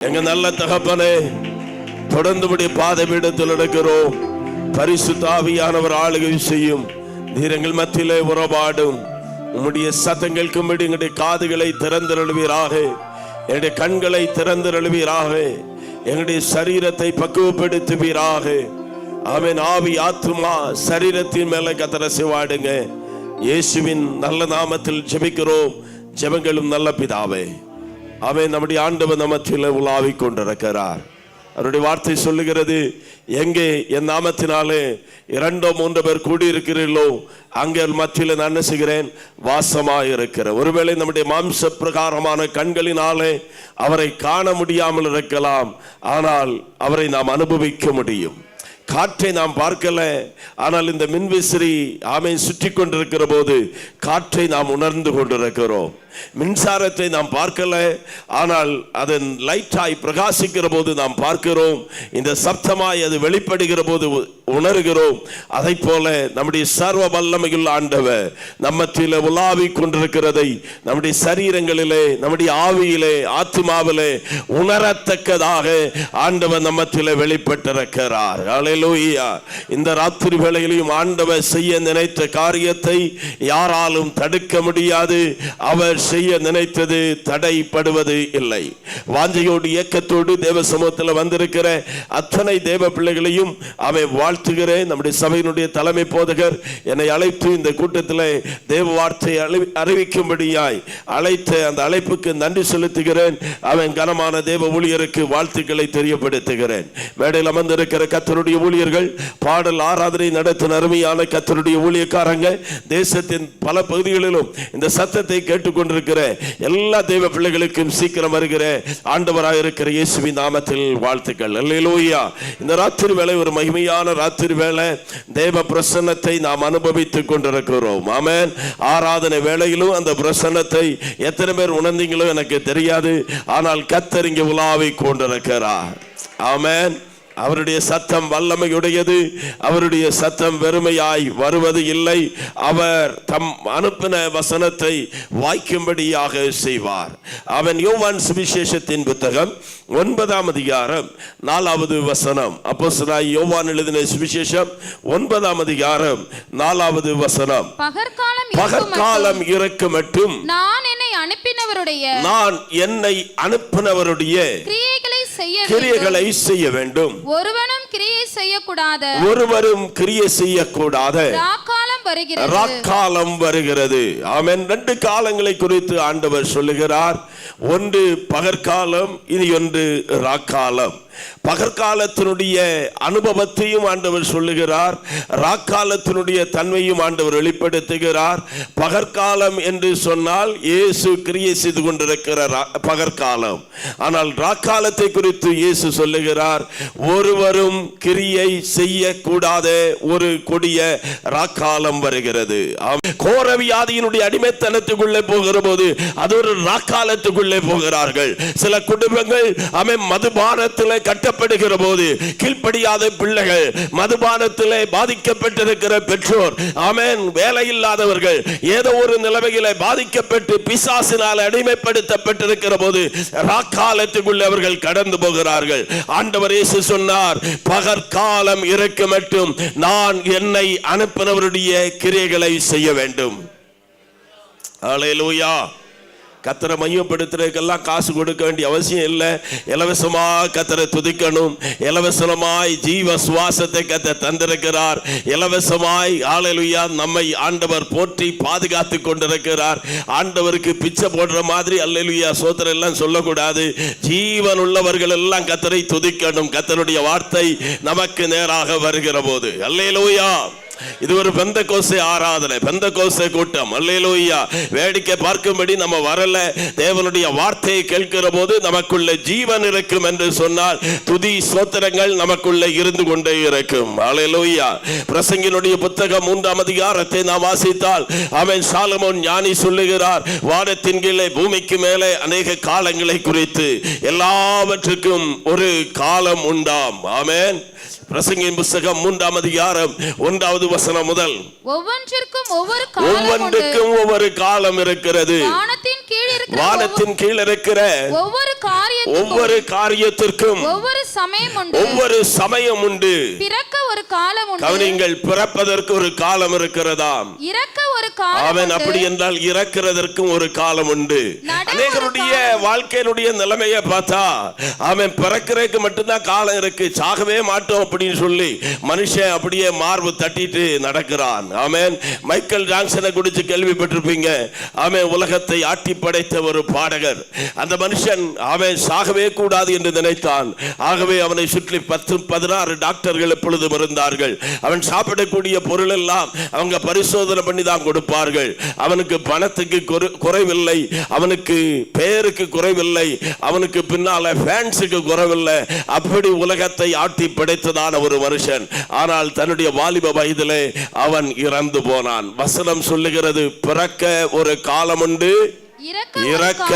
எங்க நல்ல தகப்பனே, தொடர்ந்து பாதபீடத்தில் நடக்கிறோம். பரிசுத்த ஆவியானவர் ஆளுகை செய்யும். நீர் எங்கள் மத்தியிலே உறவாடும். உம்முடைய சத்தங்கள் கும்படி எங்களுடைய காதுகளை திறந்தருளுவீராக, எங்களுடைய கண்களை திறந்தருளுவீராக, எங்களுடைய சரீரத்தை பக்குவப்படுத்துவீராக. ஆமென். ஆவி ஆத்துமா சரீரத்தின் மேல கத்தரை சிவாடுங்க. இயேசுவின் நல்ல நாமத்தில் ஜெபிக்கிறோம். ஜெபங்களும் நல்ல பிதாவே. அவன் நம்முடைய ஆண்டவர் நமத்தில் உலாவிக் கொண்டிருக்கிறார். அவருடைய வார்த்தை சொல்லுகிறது, எங்கே என் நாமத்தினாலே 2-3 பேர் கூடியிருக்கிறீர்களோ அங்கே மத்தியில் நான் என்ன செய்கிறேன்? வாசமாயிருக்கிறேன். ஒருவேளை நம்முடைய மாம்ச பிரகாரமான கண்களினாலே அவரை காண முடியாமல் இருக்கலாம், ஆனால் அவரை நாம் அனுபவிக்க முடியும். காற்றை நாம் பார்க்கல, ஆனால் இந்த மின்விசிறி ஆமென் சுற்றி கொண்டிருக்கிற போது காற்றை நாம் உணர்ந்து கொண்டிருக்கிறோம். மின்சாரத்தை நாம் பார்க்கல, ஆனால் அதன் லைட்டாய் பிரகாசிக்கிற போது நாம் பார்க்கிறோம். இந்த சப்தமாய் அது வெளிப்படுகிற போது உணர்கிறோம். அதை போல நம்முடைய சர்வ வல்லமையுள்ள ஆண்டவர் நம்மத்தில உலாவிக் கொண்டிருக்கிறதை நம்முடைய சரீரங்களிலே, நம்முடைய ஆவியிலே, ஆத்மாவிலே உணரத்தக்கதாக ஆண்டவர் நம்மத்தில வெளிப்பட்டிருக்கிறார். ஹல்லேலூயா. இந்த ராத்திரி வேளையிலும் ஆண்டவர் செய்ய நினைத்த காரியத்தை யாராலும் தடுக்க முடியாது. அவர் செய்ய நினைத்தது தடைப்படுவது இல்லை. வாஞ்சையோடு இயக்கத்தோடு தேவ சமூகத்தில் வந்திருக்கிற அத்தனை தேவ பிள்ளைகளையும் அவை வாழ்த்துகிறேன். நம்முடைய சபையினுடைய தலைமை போதகர் என்னை அழைத்து இந்த கூட்டத்தில் தேவ வார்த்தை அறிவிக்கும்படியாய் அழைத்த அந்த அழைப்புக்கு நன்றி செலுத்துகிறேன். அவன் கனமான தேவ ஊழியருக்கு வாழ்த்துக்களை தெரியப்படுத்துகிறேன். மேடையில் அமர்ந்திருக்கிற கர்த்தருடைய ஊழியர்கள், பாடல் ஆராதனை நடத்தின அருமையான கர்த்தருடைய ஊழியக்காரங்க, தேசத்தின் பல பகுதிகளிலும் இந்த சத்தத்தை கேட்டுக்கொண்டிருக்கிற எல்லா தேவ பிள்ளைகளுக்கும் சீக்கிரம் வருகிற ஆண்டவராக இருக்கிற இயேசுவின் நாமத்தில் வாழ்த்துக்கள். அல்லேலூயா. இந்த ராத்திரி வேளை ஒரு மகிமையான ராத்திரி வேளை. தேவ பிரசன்னத்தை நாம் அனுபவித்துக் கொண்டிருக்கிறோம். ஆமென். ஆராதனை வேளையிலும் அந்த பிரசன்னத்தை எத்தனை பேர் உணர்ந்தீங்களோ எனக்கு தெரியாது, ஆனால் கர்த்தர் இங்கே உலாவிக் கொண்டிருக்கிறார். ஆமென். அவருடைய சத்தம் வல்லமையுடையது. அவருடைய சத்தம் வெறுமையாய் வருவது இல்லை. அவர் தம் அனுப்பின வசனத்தை வாய்க்கும்படியாக செய்வார். அவன் யோவான் சுவிசேஷத்தின் புத்தகம் 9ஆம் அதிகாரம் 4வது வசனம். அப்போஸ்தலனாகிய யோவான் எழுதின சுவிசேஷம் 9ஆம் அதிகாரம் 4வது வசனம். பகற்காலம் இறக்கும் மட்டும் நான் என்னை அனுப்பினவருடைய கிரியைகளை செய்ய வேண்டும். ஒருவரும் கிரியை செய்யக்கூடாத ராக்காலம் வருகிறது. ஆமென். 2 காலங்களை குறித்து ஆண்டவர் சொல்லுகிறார். ஒன்று பகற்காலம், இனி ஒன்று ராக்காலம். பகற்காலத்தினுடைய அனுபவத்தையும் ஆண்டவர் சொல்லுகிறார், ராக்காலத்தினுடைய தன்மையும் ஆண்டவர் வெளிப்படுத்துகிறார். பகற்காலம் என்று சொன்னால் இயேசு கிரியை செய்து கொண்டிருக்கிற பகற்காலம். ஆனால் ராக்காலத்தை குறித்து இயேசு சொல்லுகிறார், ஒருவரும் கிரியை செய்யக்கூடாத ஒரு கொடிய ராக்காலம் வருகிறது. கோர வியாதியினுடைய அடிமைத்தனத்துக்குள்ளே போகிற போது அது ஒரு ராக்காலத்துக்குள்ளே போகிறார்கள். சில குடும்பங்கள் மதுபானத்திலே கட்டப்படுகிற போது கீழ்ப்படியாத பிள்ளைகள், மதுபானத்திலே பாதிக்கப்பட்டிருக்கிற பெற்றோர், ஆமென், வேலை இல்லாதவர்கள், ஏதோ ஒரு நிலைமையிலே பாதிக்கப்பட்டு பிசாசினால் அடிமைப்படுத்தப்பட்டிருக்கிற போது ராக்காலத்துக்குள்ளே அவர்கள் கடந்து போகிறார்கள். ஆண்டவர் இயேசு சொன்னார், பகற்காலம் இருக்க மட்டும் நான் என்னை அனுப்பினவருடைய கிரியைகளை செய்ய வேண்டும். ஹல்லேலூயா. கத்தரை மையப்படுத்துறதுக்கெல்லாம் காசு கொடுக்க வேண்டிய அவசியம் இல்லை. இலவசமாக கத்தரை துதிக்கணும். இலவசமாய் ஜீவ சுவாசத்தை கத்தர் தந்திருக்கிறார். இலவசமாய் ஹல்லேலூயா நம்மை ஆண்டவர் போற்றி பாதுகாத்து கொண்டிருக்கிறார். ஆண்டவருக்கு பிச்சை போடுற மாதிரி அல்லேலூயா சோத்திரம் எல்லாம் சொல்லக்கூடாது. ஜீவன் உள்ளவர்கள் எல்லாம் கத்தரை துதிக்கணும். கத்தருடைய வார்த்தை நமக்கு நேராக வருகிற போது அல்லேலூயா. இது ஒரு பெந்தெகோஸ்தே ஆராதனை, பெந்தெகோஸ்தே கூட்டம். அல்லேலூயா. வேடிக்கை பார்க்கும்படி நம்ம வரல. தேவனுடைய வார்த்தையை கேட்கிற போது நமக்குள்ள ஜீவன் இருக்கும் என்று சொன்னால் துதி ஸ்தோத்திரங்கள் நமக்குள்ள இருந்து கொண்டே இருக்கும். அல்லேலூயா. பிரசங்கினுடைய புத்தகம் 3ஆம் அதிகாரத்தை நாம் வாசித்தால் அவன் சாலமோன் ஞானி சொல்லுகிறார், வானத்தின் கீழே பூமிக்கு மேலே அநேக காலங்களை குறித்து எல்லாவற்றுக்கும் ஒரு காலம் உண்டாம். ஆமென். பிரசங்கின் புத்தகம் 3ஆம் அதிகாரம் 1வது வசனம் முதல், ஒவ்வொன்றிற்கும் ஒவ்வொரு காலம் இருக்கிறது. வானத்தின் கீழ் இருக்கிற ஒவ்வொரு காரியத்திற்கும் ஒவ்வொரு சமயம் உண்டு. பிறக்க ஒரு காலம் உண்டு. கவனிங்கள், பிறப்பதற்கு ஒரு காலம் இருக்கிறதாம். இறக்க ஒரு காலம். அவன் அப்படி என்றால் இறக்கிறதற்கும் ஒரு காலம் உண்டு. அநேகருடைய வாழ்க்கையினுடைய நிலைமையை பார்த்தா அவன் பிறக்கிறதுக்கு மட்டும்தான் காலம் இருக்கு, சாகவே மாட்டோம் அப்படின்னு சொல்லி மனுஷன் அப்படியே மார்பு தட்டிட்டு நடக்கிறான். ஆமென். மைக்கேல் ஜாக்சனை குறித்து கேள்விப்பட்டிருப்பீங்க. அவன் உலகத்தை ஆட்டி படைத்த ஒரு பாடகர். அந்த மனுஷன் அவன் சாகவே கூடாது என்று நினைத்தான். ஆகவே அவனை சுற்றி 10-16 டாக்டர்கள் எப்பொழுதும் இருந்தார்கள். அவன் சாப்பிடக்கூடிய பொருள் எல்லாம் அவங்க பரிசோதனை பண்ணி தான் கொடுப்பார்கள். அவனுக்கு பணத்துக்கு குறைவில்லை, அவனுக்கு பெயருக்கு குறைவில்லை, அவனுக்கு பின்னால ஃபேன்ஸுக்கு குறைவில்லை. அப்படி உலகத்தை ஆட்டி படைத்ததான ஒரு மனுஷன். ஆனால் தன்னுடைய வாலிப வயதிலே அவன் இறந்து போனான். வசனம் சொல்லுகிறது, பிறக்க ஒரு காலம் உண்டு, இறக்க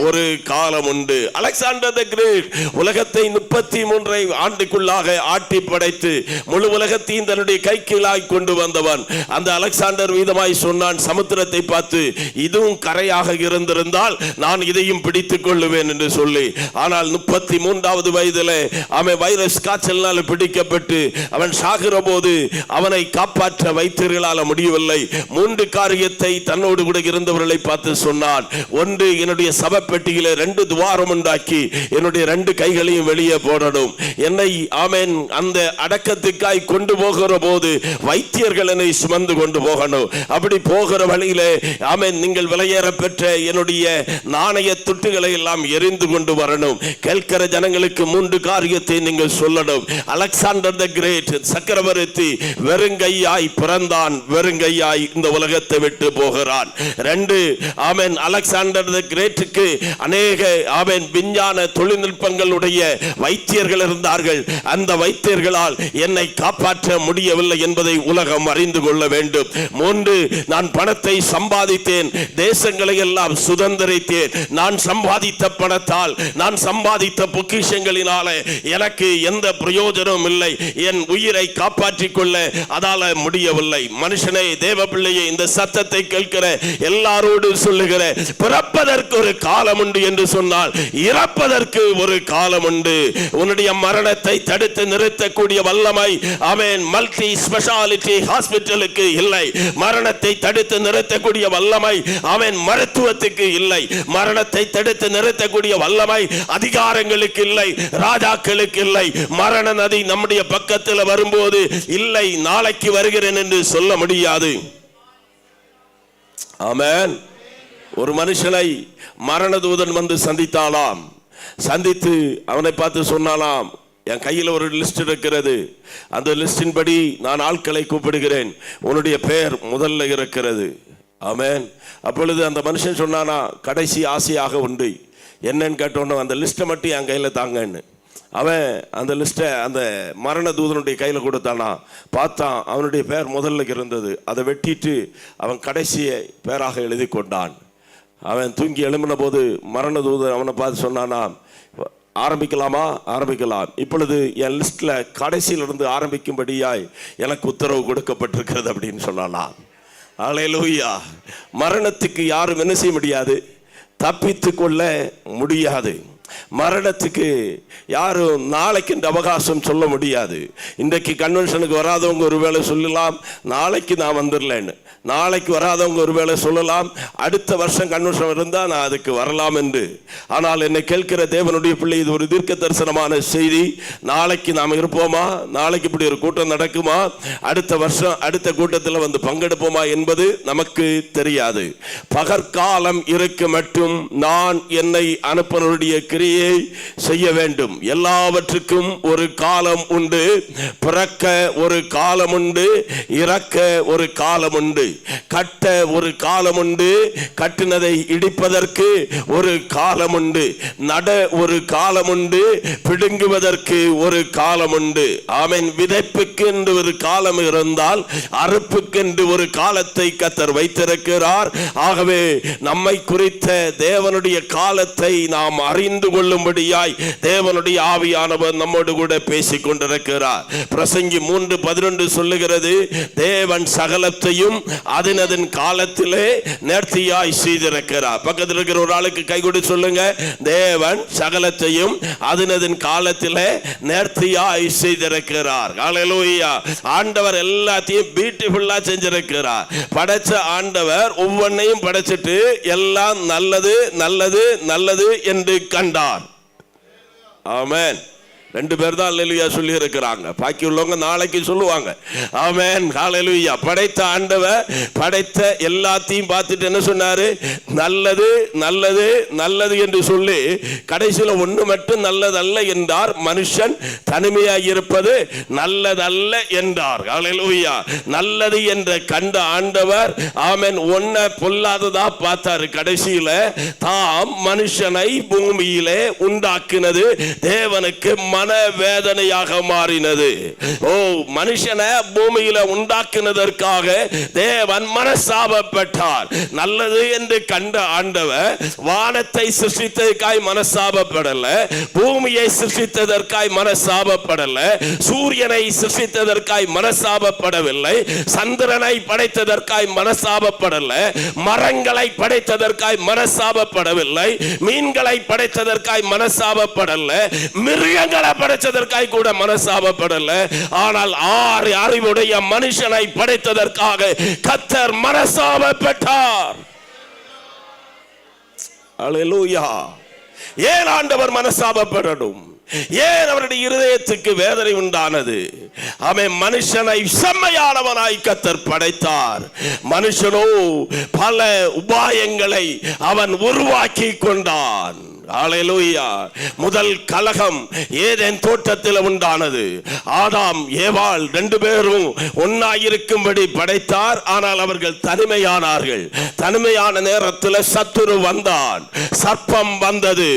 ஒரு காலம் உண்டு. அலெக்சாண்டர் தி கிரேட் உலகத்தை 33 ஆண்டுக்குள்ளாக ஆட்டி படைத்து முழு உலகத்தையும் தன்னுடைய கைக்கீழாய் கொண்டு வந்தவன். அந்த அலெக்சாண்டர் வீதமாய் சொன்னான் சமுத்திரத்தை பார்த்து, இதுவும் கரையாக இருந்திருந்தால் நான் இதையும் பிடித்துக் கொள்ளுவேன் என்று சொல்லி. ஆனால் 33வது வயதிலே அவன் வைரஸ் காய்ச்சலினால் பிடிக்கப்பட்டு அவன் சாகிற போது அவனை காப்பாற்ற வைத்தியர்களால் முடியவில்லை. 3 காரியத்தை தன்னோடு கூட இருந்தவர்களை பார்த்து சொன்னான். ஒன்று, என்னுடைய சபப்பெட்டியில 2 துவாரம் உண்டாக்கி என்னுடைய 2 கைகளையும் வெளியே போடணும். என்னை ஆமென் அந்த அடக்கத்துக்காய் கொண்டு போகிற போது வைத்தியர்கள் என்னை சுமந்து கொண்டு போகணும். அப்படி போகிற வழியிலே ஆமென் நீங்கள் விலையேற பெற்ற என்னுடைய நாணய துட்டுகளை எல்லாம் எரிந்து கொண்டு வரணும். கேட்கிற ஜனங்களுக்கு 3 காரியத்தை நீங்கள் சொல்லணும். அலெக்சாண்டர் தி கிரேட் சக்கரவர்த்தி வெறுங்கையாய் பிறந்தான், வெறுங்கையாய் இந்த உலகத்தை விட்டு போகிறான். 2, ஆமென் அலெக்சாண்டர் தி கிரேட்டுக்கு அநேக ஆமென் விஞ்ஞான தொழில்நுட்பங்களுடைய வைத்தியர்கள் இருந்தார்கள். அந்த வைத்தியர்களால் என்னை காப்பாற்ற முடியவில்லை என்பதை உலகம் அறிந்து கொள்ள வேண்டும். 3, நான் பணத்தை சம்பாதித்தேன், தேசங்களை எல்லாம் சுதந்திரித்தேன். நான் சம்பாதித்த பணத்தால், நான் சம்பாதித்த பொக்கிஷங்களினால எனக்கு எந்த பிரயோஜனமும் இல்லை. என் உயிரை காப்பாற்றிக் கொள்ள அதால முடியவில்லை. மனுஷனே, தேவ பிள்ளையே, இந்த சத்தத்தை கேட்கிற எல்லாரோடு சொல்லுகிற, பிறப்பதற்கு ஒரு காலம் உண்டு என்று சொன்னால் இறப்பதற்கு ஒரு காலம் உண்டு. உன்னுடைய மரணத்தை தடுத்து நிறுத்தக்கூடிய வல்லமை ஆமென் மல்டி ஸ்பெஷாலிட்டி ஹாஸ்பிட்டலுக்கு இல்லை. மரணத்தை தடுத்து நிறுத்தக்கூடிய வல்லமை ஆமென் மருத்துவத்துக்கு இல்லை. மரணத்தை தடுத்து நிறுத்தக்கூடிய வல்லமை அதிகாரங்களுக்கு இல்லை, ராஜாக்களுக்கு இல்லை. மரண நதி நம்முடைய பக்கத்தில் வரும்போது இல்லை, நாளைக்கு வருகிறேன் என்று சொல்ல முடியாது. ஆமென். ஒரு மனுஷனை மரண தூதன் வந்து சந்தித்தாலாம். சந்தித்து அவனை பார்த்து சொன்னாலாம், என் கையில் ஒரு லிஸ்ட் இருக்கிறது, அந்த லிஸ்டின் படி நான் ஆட்களை கூப்பிடுகிறேன், உன்னுடைய பெயர் முதல்ல இருக்கிறது. ஆமென். அப்பொழுது அந்த மனுஷன் சொன்னானா, கடைசி ஆசையாக உண்டு. என்னன்னு கேட்டோன்னு, அந்த லிஸ்ட்டை மட்டும் என் கையில் தாங்கன்னு. அவன் அந்த லிஸ்ட்டை அந்த மரண தூதனுடைய கையில் கொடுத்தானா. பார்த்தான், அவனுடைய பெயர் முதல்ல இருந்தது. அதை வெட்டிட்டு அவன் கடைசியை பேராக எழுதி கொண்டான். அவன் தூங்கி எழும்பின போது மரண தூதன் அவனை பார்த்து சொன்னானா, ஆரம்பிக்கலாமா? ஆரம்பிக்கலாம். இப்பொழுது என் லிஸ்ட்ல கடைசியிலிருந்து ஆரம்பிக்கும்படியாய் எனக்கு உத்தரவு கொடுக்கப்பட்டிருக்கிறது அப்படின்னு சொன்னானா. அல்லேலூயா. மரணத்துக்கு யாரும் என்ன செய்ய முடியாது, தப்பித்து கொள்ள முடியாது. மரணத்துக்கு யாரும் நாளைக்கு இந்த அவகாசம் சொல்ல முடியாது. இன்றைக்கு கன்வென்ஷனுக்கு வராதவங்க ஒருவேளை சொல்லலாம், நாளைக்கு நான் வந்துடலன்னு. நாளைக்கு வராதவங்க ஒருவேளை சொல்லலாம், அடுத்த வருஷம் கன்வென்ஷன் இருந்தால் நான் அதுக்கு வரலாம் என்று. ஆனால் என்னை கேட்கிற தேவனுடைய பிள்ளை, இது ஒரு தீர்க்க தரிசனமான செய்தி. நாளைக்கு நாம் இருப்போமா? நாளைக்கு இப்படி ஒரு கூட்டம் நடக்குமா? அடுத்த வருஷம் அடுத்த கூட்டத்தில் வந்து பங்கெடுப்போமா என்பது நமக்கு தெரியாது. பகற்காலம் இருக்க மட்டும் நான் என்னை அனுப்பினருடைய கிரியை செய்ய வேண்டும். எல்லாவற்றுக்கும் ஒரு காலம் உண்டு. பிறக்க ஒரு காலம் உண்டு, இறக்க ஒரு காலம் உண்டு. கட்ட ஒரு காலம் உண்டு, கட்டினதை இடிப்பதற்கு ஒரு காலம் உண்டு. நட ஒரு காலம் உண்டு, பிடுங்குவதற்கு ஒரு காலம் உண்டு. ஆமென். விதைப்புக்கு என்று ஒரு காலம் இருந்தால் அறுப்புக்கு என்று ஒரு காலத்தை கர்த்தர் வைத்திருக்கிறார். ஆகவே நம்மை குறித்த தேவனுடைய காலத்தை நாம் அறிந்து புரிந்து கொள்ளும்படியாய் தேவனுடைய ஆவியானவர் நம்மோடு கூட பேசிக் கொண்டிருக்கிறார். பிரசங்கி 3:11 சொல்லுகிறது, தேவன் சகலத்தையும் அதன் காலத்திலே நேர்த்தியாய் செய்திருக்கிறார். பக்கத்தில் இருக்கிற ஒரு ஆளுக்கு கை கொடு சொல்லுங்க, தேவன் சகலத்தையும் அதன் காலத்திலே நேர்த்தியாய் செய்திருக்கிறார். ஹல்லேலூயா. ஆண்டவர் எல்லாத்தையும் பியூட்டிஃபுல்லா செஞ்சிருக்கிறார். படைச்ச ஆண்டவர் ஒவ்வொன்னையும் படைச்சிட்டு எல்லாம் நல்லது நல்லது நல்லது என்று கண்டார். ஆமென். 2 பேர் தான் அல்லேலூயா சொல்லி இருக்கிறாங்க, பாக்கி உள்ளவங்க நாளைக்கு சொல்லுவாங்க. ஆமென், ஹல்லேலூயா. படைத்த ஆண்டவர் படைத்த எல்லாத்தையும் பார்த்துட்டு என்ன சொன்னாரு? நல்லது நல்லது நல்லது என்று சொல்லி கடைசியில் ஒன்று மட்டும் நல்லதல்ல என்றார், மனுஷன் தனிமையாக இருப்பது நல்லதல்ல என்றார். ஹல்லேலூயா. நல்லது என்ற கண்ட ஆண்டவர் ஆமென் ஒன்ன பொல்லாததா பார்த்தாரு. கடைசியில தாம் மனுஷனை பூமியிலே உண்டாக்கினது தேவனுக்கு மன வேதனையாக மாறினது. ஓ, மனுஷனை பூமியில உண்டாக்கினதற்காக தேவன் மனசாபப்பட்டார். நல்லது என்று கண்ட ஆண்டவர் வானத்தை சிருஷ்டித்ததற்காய் மனசாபப்படல, பூமியை சிருஷ்டித்ததற்காய் மனசாபப்படல, சூரியனை சிருஷ்டித்ததற்காய் மனசாபப்படவில்லை, சந்திரனை படைத்ததற்காய் மனசாபப்படல, மரங்களை படைத்ததற்காய் மனசாபப்படவில்லை, மீன்களை படைத்ததற்காய் மனசாபப்படல, மிருகங்களை படைத்ததற்காய் கூட மனசாபப்படல. ஆனால் 6 அறிவுடைய மனுஷனை படைத்ததற்காக கர்த்தர் மனசாபப்பட்டார். அல்லேலூயா. ஏன் ஆண்டவர் மனசாபப்படணும்? ஏன் அவருடைய இருதயத்துக்கு வேதனை உண்டானது? அவன் மனுஷனை செம்மையானவனாய் கர்த்தர் படைத்தார். மனுஷனோ பல உபாயங்களை அவன் உருவாக்கி கொண்டான். ஹல்லேலூயா. முதல் கலகம் ஏதேன் தோட்டத்தில் உண்டானது. ஆதாம் ஏவாள் 2 பேரும் ஒன்னாயிருக்கும்படி படைத்தார். ஆனால் அவர்கள் தனிமையானார்கள். தனிமையான நேரத்தில் சத்துரு வந்தான், சர்ப்பம் வந்தது.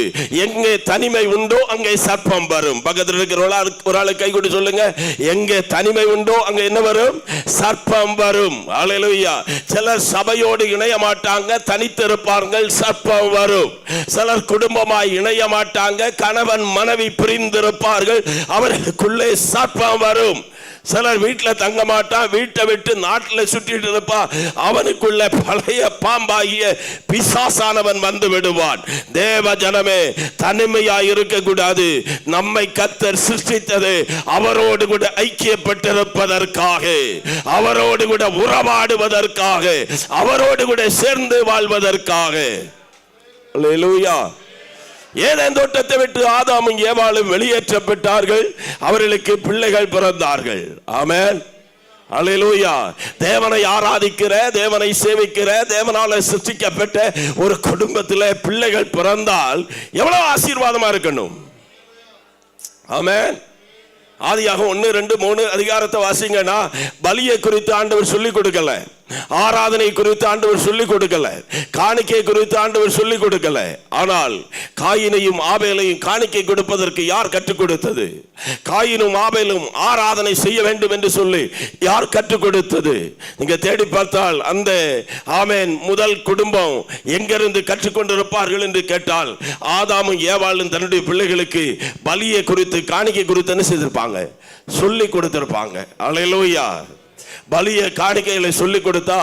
எங்கே தனிமை உண்டோ அங்கே சர்ப்பம் வரும். பக்கத்தில் இருக்கிற ஒரு ஆளு கை கொண்டு சொல்லுங்க, எங்கே தனிமை உண்டோ அங்க என்ன வரும்? சர்ப்பம் வரும். ஹல்லேலூயா. சிலர் சபையோடு இணைய மாட்டாங்க, தனித்திருப்பார்கள், சர்ப்பம் வரும். சிலர் குடும்பம் இணைய மாட்டாங்க, கணவன் மனைவி பிரிந்திருப்பார்கள், அவர்களுக்குள்ளே சர்ப்பம் வரும். சிலர் வீட்டில் தங்க மாட்டான், வீட்டை விட்டு நாட்டில் சுற்றிட்டு இருப்பான், அவனுக்குள்ள பழைய பாம்பாகிய பிசாசானவன் வந்து விடுவான். தேவ ஜனமே, தனிமையாய் இருக்க கூடாது. நம்மை கர்த்தர் சிருஷ்டித்தது அவரோடு கூட ஐக்கியப்பட்டிருப்பதற்காக, அவரோடு கூட உறவாடுவதற்காக, அவரோடு கூட சேர்ந்து வாழ்வதற்காக. அல்லேலூயா. ஏதேன் தோட்டத்தை விட்டு ஆதாமும் ஏவாளும் வெளியேற்றப்பட்டார்கள். அவர்களுக்கு பிள்ளைகள் பிறந்தார்கள். ஆமென், அல்லேலூயா. தேவனை ஆராதிக்கிற, தேவனை சேவிக்கிற, தேவனால சிருஷ்டிக்கப்பட்ட ஒரு குடும்பத்தில் பிள்ளைகள் பிறந்தால் எவ்வளவு ஆசீர்வாதமா இருக்கணும். ஆமென். ஆதியாகமம் 1, 2, 3 அதிகாரத்தை வாசிங்கன்னா பலியை குறித்து ஆண்டவர் சொல்லிக் கொடுக்கல, ஆராதனை குறித்து ஆண்டவர் சொல்லிக் கொடுக்கல, காணிக்கை குறித்து ஆண்டவர் சொல்லிக் கொடுக்கல. ஆனால் காயினையும் ஆபேலையும் காணிக்கை கொடுப்பதற்கு யார் கற்றுக் கொடுத்தது? காயினும் ஆபேலும் ஆராதனை செய்ய வேண்டும் என்று சொல்லி யார் கற்றுக் கொடுத்தது? நீங்க தேடி பார்த்தால் அந்த ஆமென் முதல் குடும்பம் எங்கிருந்து கற்றுக்கொண்டிருப்பார்கள் என்று கேட்டால், ஆதாமும் ஏவாளும் தன்னுடைய பிள்ளைகளுக்கு பலியை குறித்து காணிக்கை குறித்து என்ன செய்திருப்பாங்க? சொல்லி கொடுத்திருப்பாங்க. அல்லேலூயா. பலிய காணிக்கைகளை சொல்லி கொடுத்தா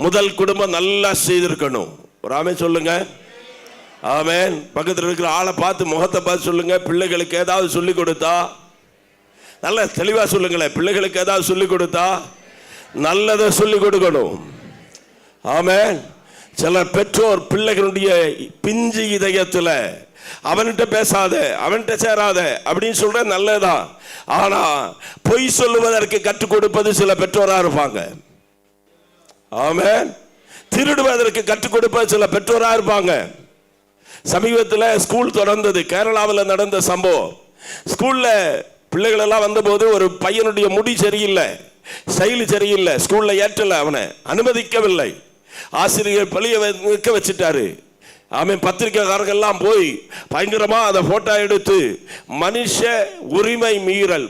முதல் குடும்பம் நல்லா செய்திருக்கணும். ஒரு ஆமென் சொல்லுங்க. ஆமென். பக்கத்தில் இருக்கிற ஆளை பார்த்து முகத்தை பார்த்து சொல்லுங்க, பிள்ளைகளுக்கு ஏதாவது சொல்லி கொடுத்தா நல்ல தெளிவா சொல்லுங்களேன். பிள்ளைகளுக்கு ஏதாவது சொல்லி கொடுத்தா நல்லதை சொல்லி கொடுக்கணும். ஆமென். சில பெற்றோர் பிள்ளைகளுடைய பிஞ்சு இதயத்துல அவன்கிட்ட பேசாத, அவன்கிட்ட சேராத அப்படின்னு சொல்ற நல்லதான். ஆனா பொய் சொல்லுவதற்கு கற்றுக் கொடுப்பது சில பெற்றோரா இருப்பாங்க. ஆமென். திருடுவதற்கு கற்றுக் கொடுப்பது சில பெற்றோரா இருப்பாங்க. சமீபத்தில் ஸ்கூல் திறந்தது, கேரளாவில் நடந்த சம்பவம். ஸ்கூல்ல பிள்ளைகள் எல்லாம் வந்தபோது ஒரு பையனுடைய முடி சரியில்லை, ஸ்டைல் சரியில்லை, ஸ்கூல்ல ஏற்றல, அவனை அனுமதிக்கவில்லை. ஆசிரியர் பழிய வைக்க வச்சுட்டாரு. ஆமென். பத்திரிகைக்காரர்கள்லாம் போய் பயங்கரமா அதை போட்டோ எடுத்து மனுஷ உரிமை மீறல்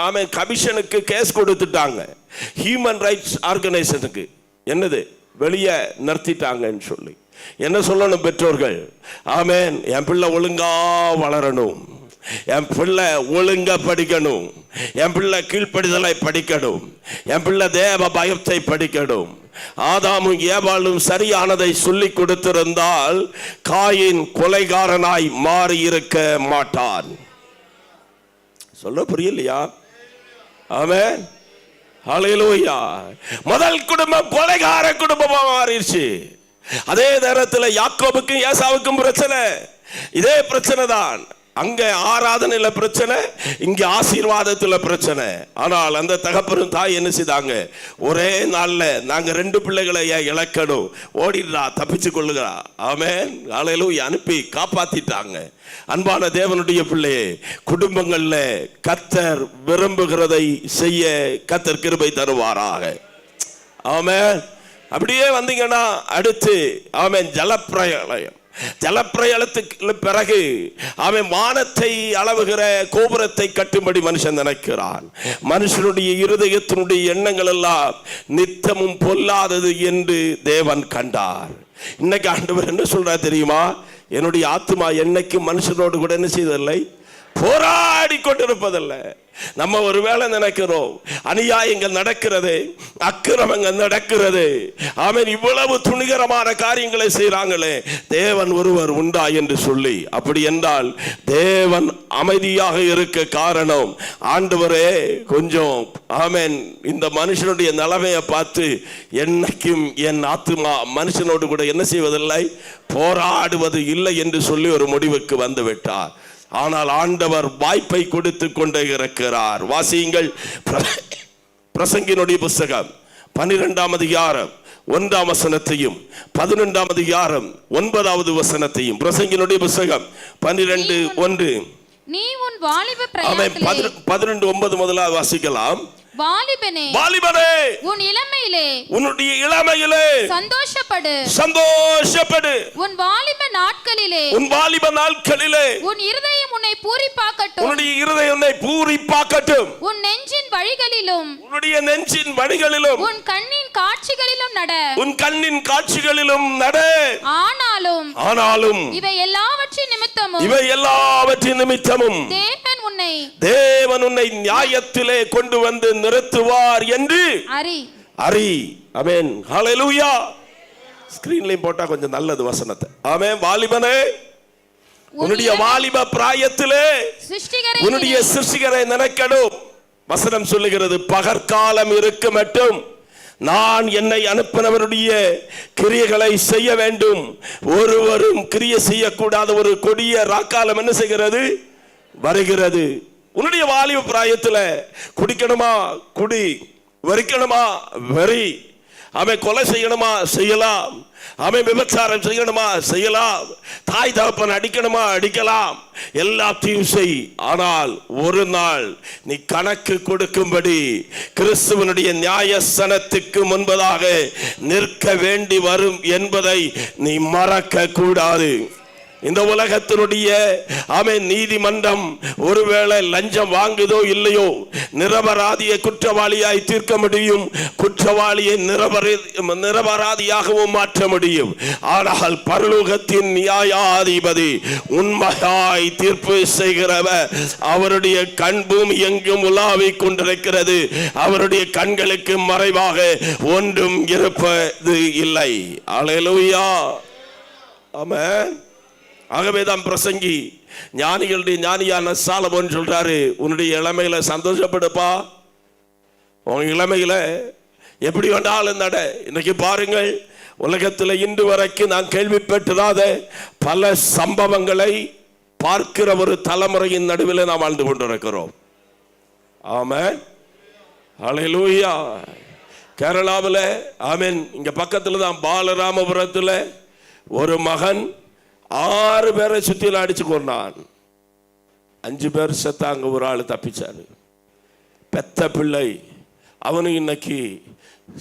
ஆமென் கமிஷனுக்கு கேஸ் கொடுத்துட்டாங்க. ஹியூமன் ரைட்ஸ் ஆர்கனைசேஷனுக்கு என்னது வெளியே நிறுத்திட்டாங்கன்னு சொல்லி என்ன சொல்லணும் பெற்றோர்கள்? ஆமென். என் பிள்ளை ஒழுங்கா வளரணும், என் பிள்ளை ஒழுங்க படிக்கணும், என் பிள்ளை கீழ்ப்படிதலை படிக்கணும், என் பிள்ளை தேவ பயத்தை படிக்கணும். ஆதாமும் ஏவாளும் சரியானதை சொல்லி கொடுத்திருந்தால் காயின் கொலைகாரனாய் மாறி இருக்க மாட்டான். சொல்ல புரியலையா? ஆமென். ஹல்லேலூயா. முதல் குடும்பம் கொலைகார குடும்பமா மாறிடுச்சு. அதே நேரத்தில் யாக்கோபுக்கும் ஏசாவுக்கும் பிரச்சனை, இதே பிரச்சனை தான். அங்க ஆராதனையில பிரச்சனை, இங்க ஆசீர்வாதத்துல பிரச்சனை. ஆனால் அந்த தகப்பனும் தாய் என்ன செய்தாங்க? ஒரே நாள்ல நாங்க 2 பிள்ளைகளை இழக்கணும், ஓடிடுறா, தப்பிச்சு கொள்ளுகிறா. ஆமென். ஹல்லேலூயா. அனுப்பி காப்பாத்திட்டாங்க. அன்பான தேவனுடைய பிள்ளையே, குடும்பங்கள்ல கர்த்தர் விரும்புகிறதை செய்ய கர்த்தர் கிருபை தருவாராக. ஆமென். அப்படியே வந்தீங்கன்னா அடுத்து ஆமென் ஜலப்பிரளயம். ஜலப்பிரளயத்துக்கு பிறகு அவன் வானத்தை அளவுகிற கோபுரத்தை கட்டும்படி மனுஷன் நினைக்கிறான். மனுஷனுடைய இருதயத்தினுடைய எண்ணங்கள் எல்லாம் நித்தமும் பொல்லாதது என்று தேவன் கண்டார். இன்னைக்கு ஆண்டவர் என்ன சொல்றார் தெரியுமா? என்னுடைய ஆத்மா என்னைக்கு மனுஷனோடு கூட என்ன செய்ததில்லை, போராடி கொண்டிருப்பதில்லை. நம்ம ஒருவேளை நினைக்கிறோம் அநியாயங்கள் நடக்கிறது, அக்கிரமங்கள் நடக்கிறது, ஆமென், இவ்வளவு துணிகரமான காரியங்களை செய்றாங்களே, தேவன் ஒருவர் உண்டா என்று சொல்லி. அப்படி என்றால் தேவன் அமைதியாக இருக்க காரணம், ஆண்டவரே கொஞ்சம் ஆமென் இந்த மனுஷனுடைய நிலைமையை பார்த்து என்னைக்கும் என் ஆத்மா மனுஷனோடு கூட என்ன செய்வதில்லை, போராடுவது இல்லை என்று சொல்லி ஒரு முடிவுக்கு வந்து விட்டார். ஆனால் ஆண்டவர் வாய்ப்பை கொடுத்து கொண்டே இருக்கிறார். வாசியுங்கள் பிரசங்கினுடைய புஸ்தகம் 12ஆம் அதிகாரம் 1ஆம் வசனத்தையும் 11ஆம் அதிகாரம் 9வது வசனத்தையும். பிரசங்கினுடைய புஸ்தகம் 12:1. நீ உன் வாலிப பிரயாணத்திலே 12:9 முதலாக வாசிக்கலாம். வாலிபனே, வாலிபனே, உன் இளமையிலே, உன்னுடைய இளமையிலே சந்தோஷப்படு, சந்தோஷப்படு. உன் வாலிப நாட்களிலே, உன் வாலிப நாட்களிலே உன் இருதயம் உன்னை பூரிப்பாக்கட்டும், உன்னுடைய இருதயம் உன்னை பூரிப்பாக்கட்டும், உன் நெஞ்சின் வழிகளிலும், உன்னுடைய நெஞ்சின் வழிகளிலும், உன் கண்ணின் காட்சிகளிலும் நட, உன் கண்ணின் காட்சிகளிலும் நட. ஆனாலும் இவை எல்லாவற்றின் நிமித்தமும், இவை எல்லாவற்றின் நிமித்தமும் தேவன் உன்னை நியாயத்திலே கொண்டு வந்து நிறுத்துவார் என்று அறி. ஆமென். ஹல்லேலூயா. ஸ்கிரீன்லயும் போட்டா கொஞ்சம் நல்லது வசனத்தை. ஆமென். வாலிபனே, உன்னுடைய வாலிப பிராயத்திலே உன்னுடைய சிருஷ்டிகரை நினைக்கணும். வசனம் சொல்லுகிறது, பகற்காலம் இருக்க மட்டும் நான் என்னை அனுப்பினவருடைய கிரியைகளை செய்ய வேண்டும். ஒருவரும் கிரியை செய்யக்கூடாத ஒரு கொடிய ராக்காலம் என்ன செய்கிறது, வருகிறது. உன்னுடைய வாலிப பிராயத்தில் குடிக்கணுமா குடி, வெறிக்கணுமா வெறி, அவன் கொலை செய்யணுமா செய்யலாம், அவன் விபச்சாரம் செய்யணுமா செய்யலாம், தாய் தகப்பன் அடிக்கணுமா அடிக்கலாம், எல்லாத்தையும் செய். ஆனால் ஒரு நாள் நீ கணக்கு கொடுக்கும்படி கிறிஸ்துவனுடைய நியாயஸ்தானத்துக்கு முன்பதாக நிற்க வேண்டி வரும் என்பதை நீ மறக்க கூடாது. இந்த உலகத்தினுடைய நீதிமன்றம் ஒருவேளை லஞ்சம் வாங்குதோ இல்லையோ, நிரபராதியை குற்றவாளியாய் தீர்க்க முடியும், குற்றவாளியை நிரபராதியாகவும் மாற்ற முடியும். ஆனால் பரலோகத்தின் நியாயாதிபதி உண்மையாய் தீர்ப்பு செய்கிறவர், அவருடைய கண் பூமி எங்கும் உலாவிக் கொண்டிருக்கிறது. அவருடைய கண்களுக்கு மறைவாக ஒன்றும் இருப்பது இல்லை. அல்லேலூயா. ஆமென். ஆகவேதான் பிரசங்கி ஞானிகளுடைய ஞானியான சாலமோன் சொல்றாரு, உன்னுடைய இளமையில சந்தோஷப்படுப்பா, உன் இளமையில எப்படி வேண்டாலும் நட. இன்னைக்கு பாருங்கள், உலகத்தில் இன்று வரைக்கும் நான் கேள்விப்பட்டதாத பல சம்பவங்களை பார்க்கிற ஒரு தலைமுறையின் நடுவில் நாம் வாழ்ந்து கொண்டிருக்கிறோம். ஆமென். ஹல்லேலூயா. கேரளாவில் ஆமென், இங்க பக்கத்தில் தான் பாலராமபுரத்தில் ஒரு மகன் 6 பேரை சுத்தில அடிச்சு கொண்டான். 5 பேர் செத்தாங்க, ஒரு ஆள் தப்பிச்சாரு. பெத்த பிள்ளை அவனு இன்னைக்கு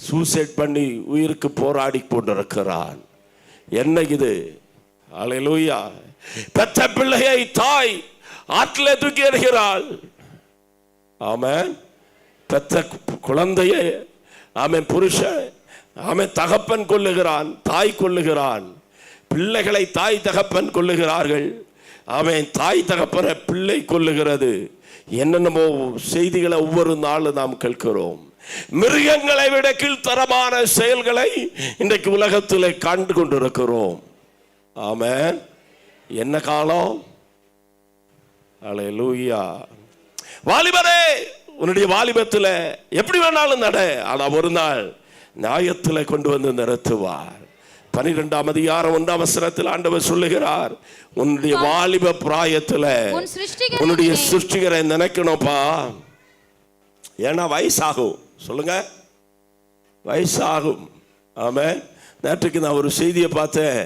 சூசைட் பண்ணி உயிருக்கு போராடி கொண்டிருக்கிறான். என்ன இது? அல்லேலூயா. பெத்த பிள்ளையை தாய் ஆற்றிலே தூக்கி எறிகிறாள். ஆமென். பெத்த குழந்தையை ஆமென் புருஷன் ஆமென் தகப்பன் கொல்லுகிறான், தாய் கொல்லுகிறான். பிள்ளைகளை தாய் தகப்பன் கொல்லுகிறார்கள். அவன் தாய் தகப்பனை பிள்ளை கொல்லுகிறது. என்னென்னமோ செய்திகளை ஒவ்வொரு நாளும் நாம் கேட்கிறோம். மிருகங்களை விட கீழ்த்தரமான செயல்களை இன்றைக்கு உலகத்தில் கண்டு கொண்டிருக்கிறோம். ஆமென். என்ன காலம்? அல்லேலூயா. வாலிபரே, உன்னுடைய வாலிபத்தில் எப்படி வேணாலும் நட, ஆனா ஒரு நாள் நியாயத்தில் கொண்டு வந்து நிறுத்துவார். 12ஆம் அதிகாரம் 1ஆம் வசனத்தில் ஆண்டவர் சொல்லுகிறார், உன்னுடைய வாலிப பிராயத்தில் உன்னுடைய சிருஷ்டிகரை நினைக்கணும்ப்பா. ஏன்னா வயசாகும். சொல்லுங்க, வயசாகும். ஆமென். நேற்றுக்கு நான் ஒரு செய்தியை பார்த்தேன்.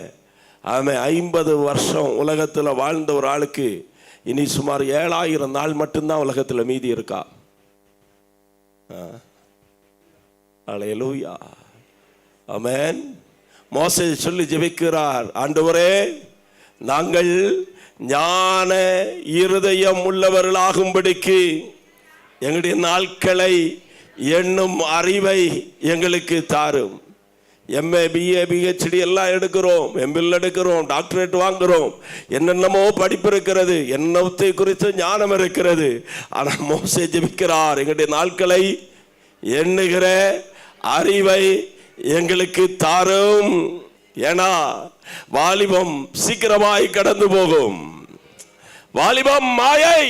ஆமென். 50 வருஷம் உலகத்தில் வாழ்ந்த ஒரு ஆளுக்கு இனி சுமார் 7000 நாள் மட்டும்தான் உலகத்தில் மீதி இருக்கா. அல்லேலூயா. ஆமென். மோசே சொல்லி ஜெபிக்கிறார், ஆண்டவரே, நாங்கள் ஞான இருதயம் உள்ளவர்களாகும்படிக்கு எங்களுடைய நாட்களை எண்ணும் அறிவை எங்களுக்கு தாரும். எம்ஏ, பிஏ, பிஹெச்டி எல்லாம் எடுக்கிறோம், எம்பில் எடுக்கிறோம், டாக்டரேட் வாங்குறோம், என்னென்னமோ படிப்பு இருக்கிறது, என்னத்தை குறித்து ஞானம் இருக்கிறது. ஆனால் மோசே ஜெபிக்கிறார், எங்களுடைய நாட்களை எண்ணுகிற அறிவை எங்களுக்கு தாரும். ஏன்னா வாலிபம் சீக்கிரமாய் கடந்து போகும். வாலிபம் மாயை,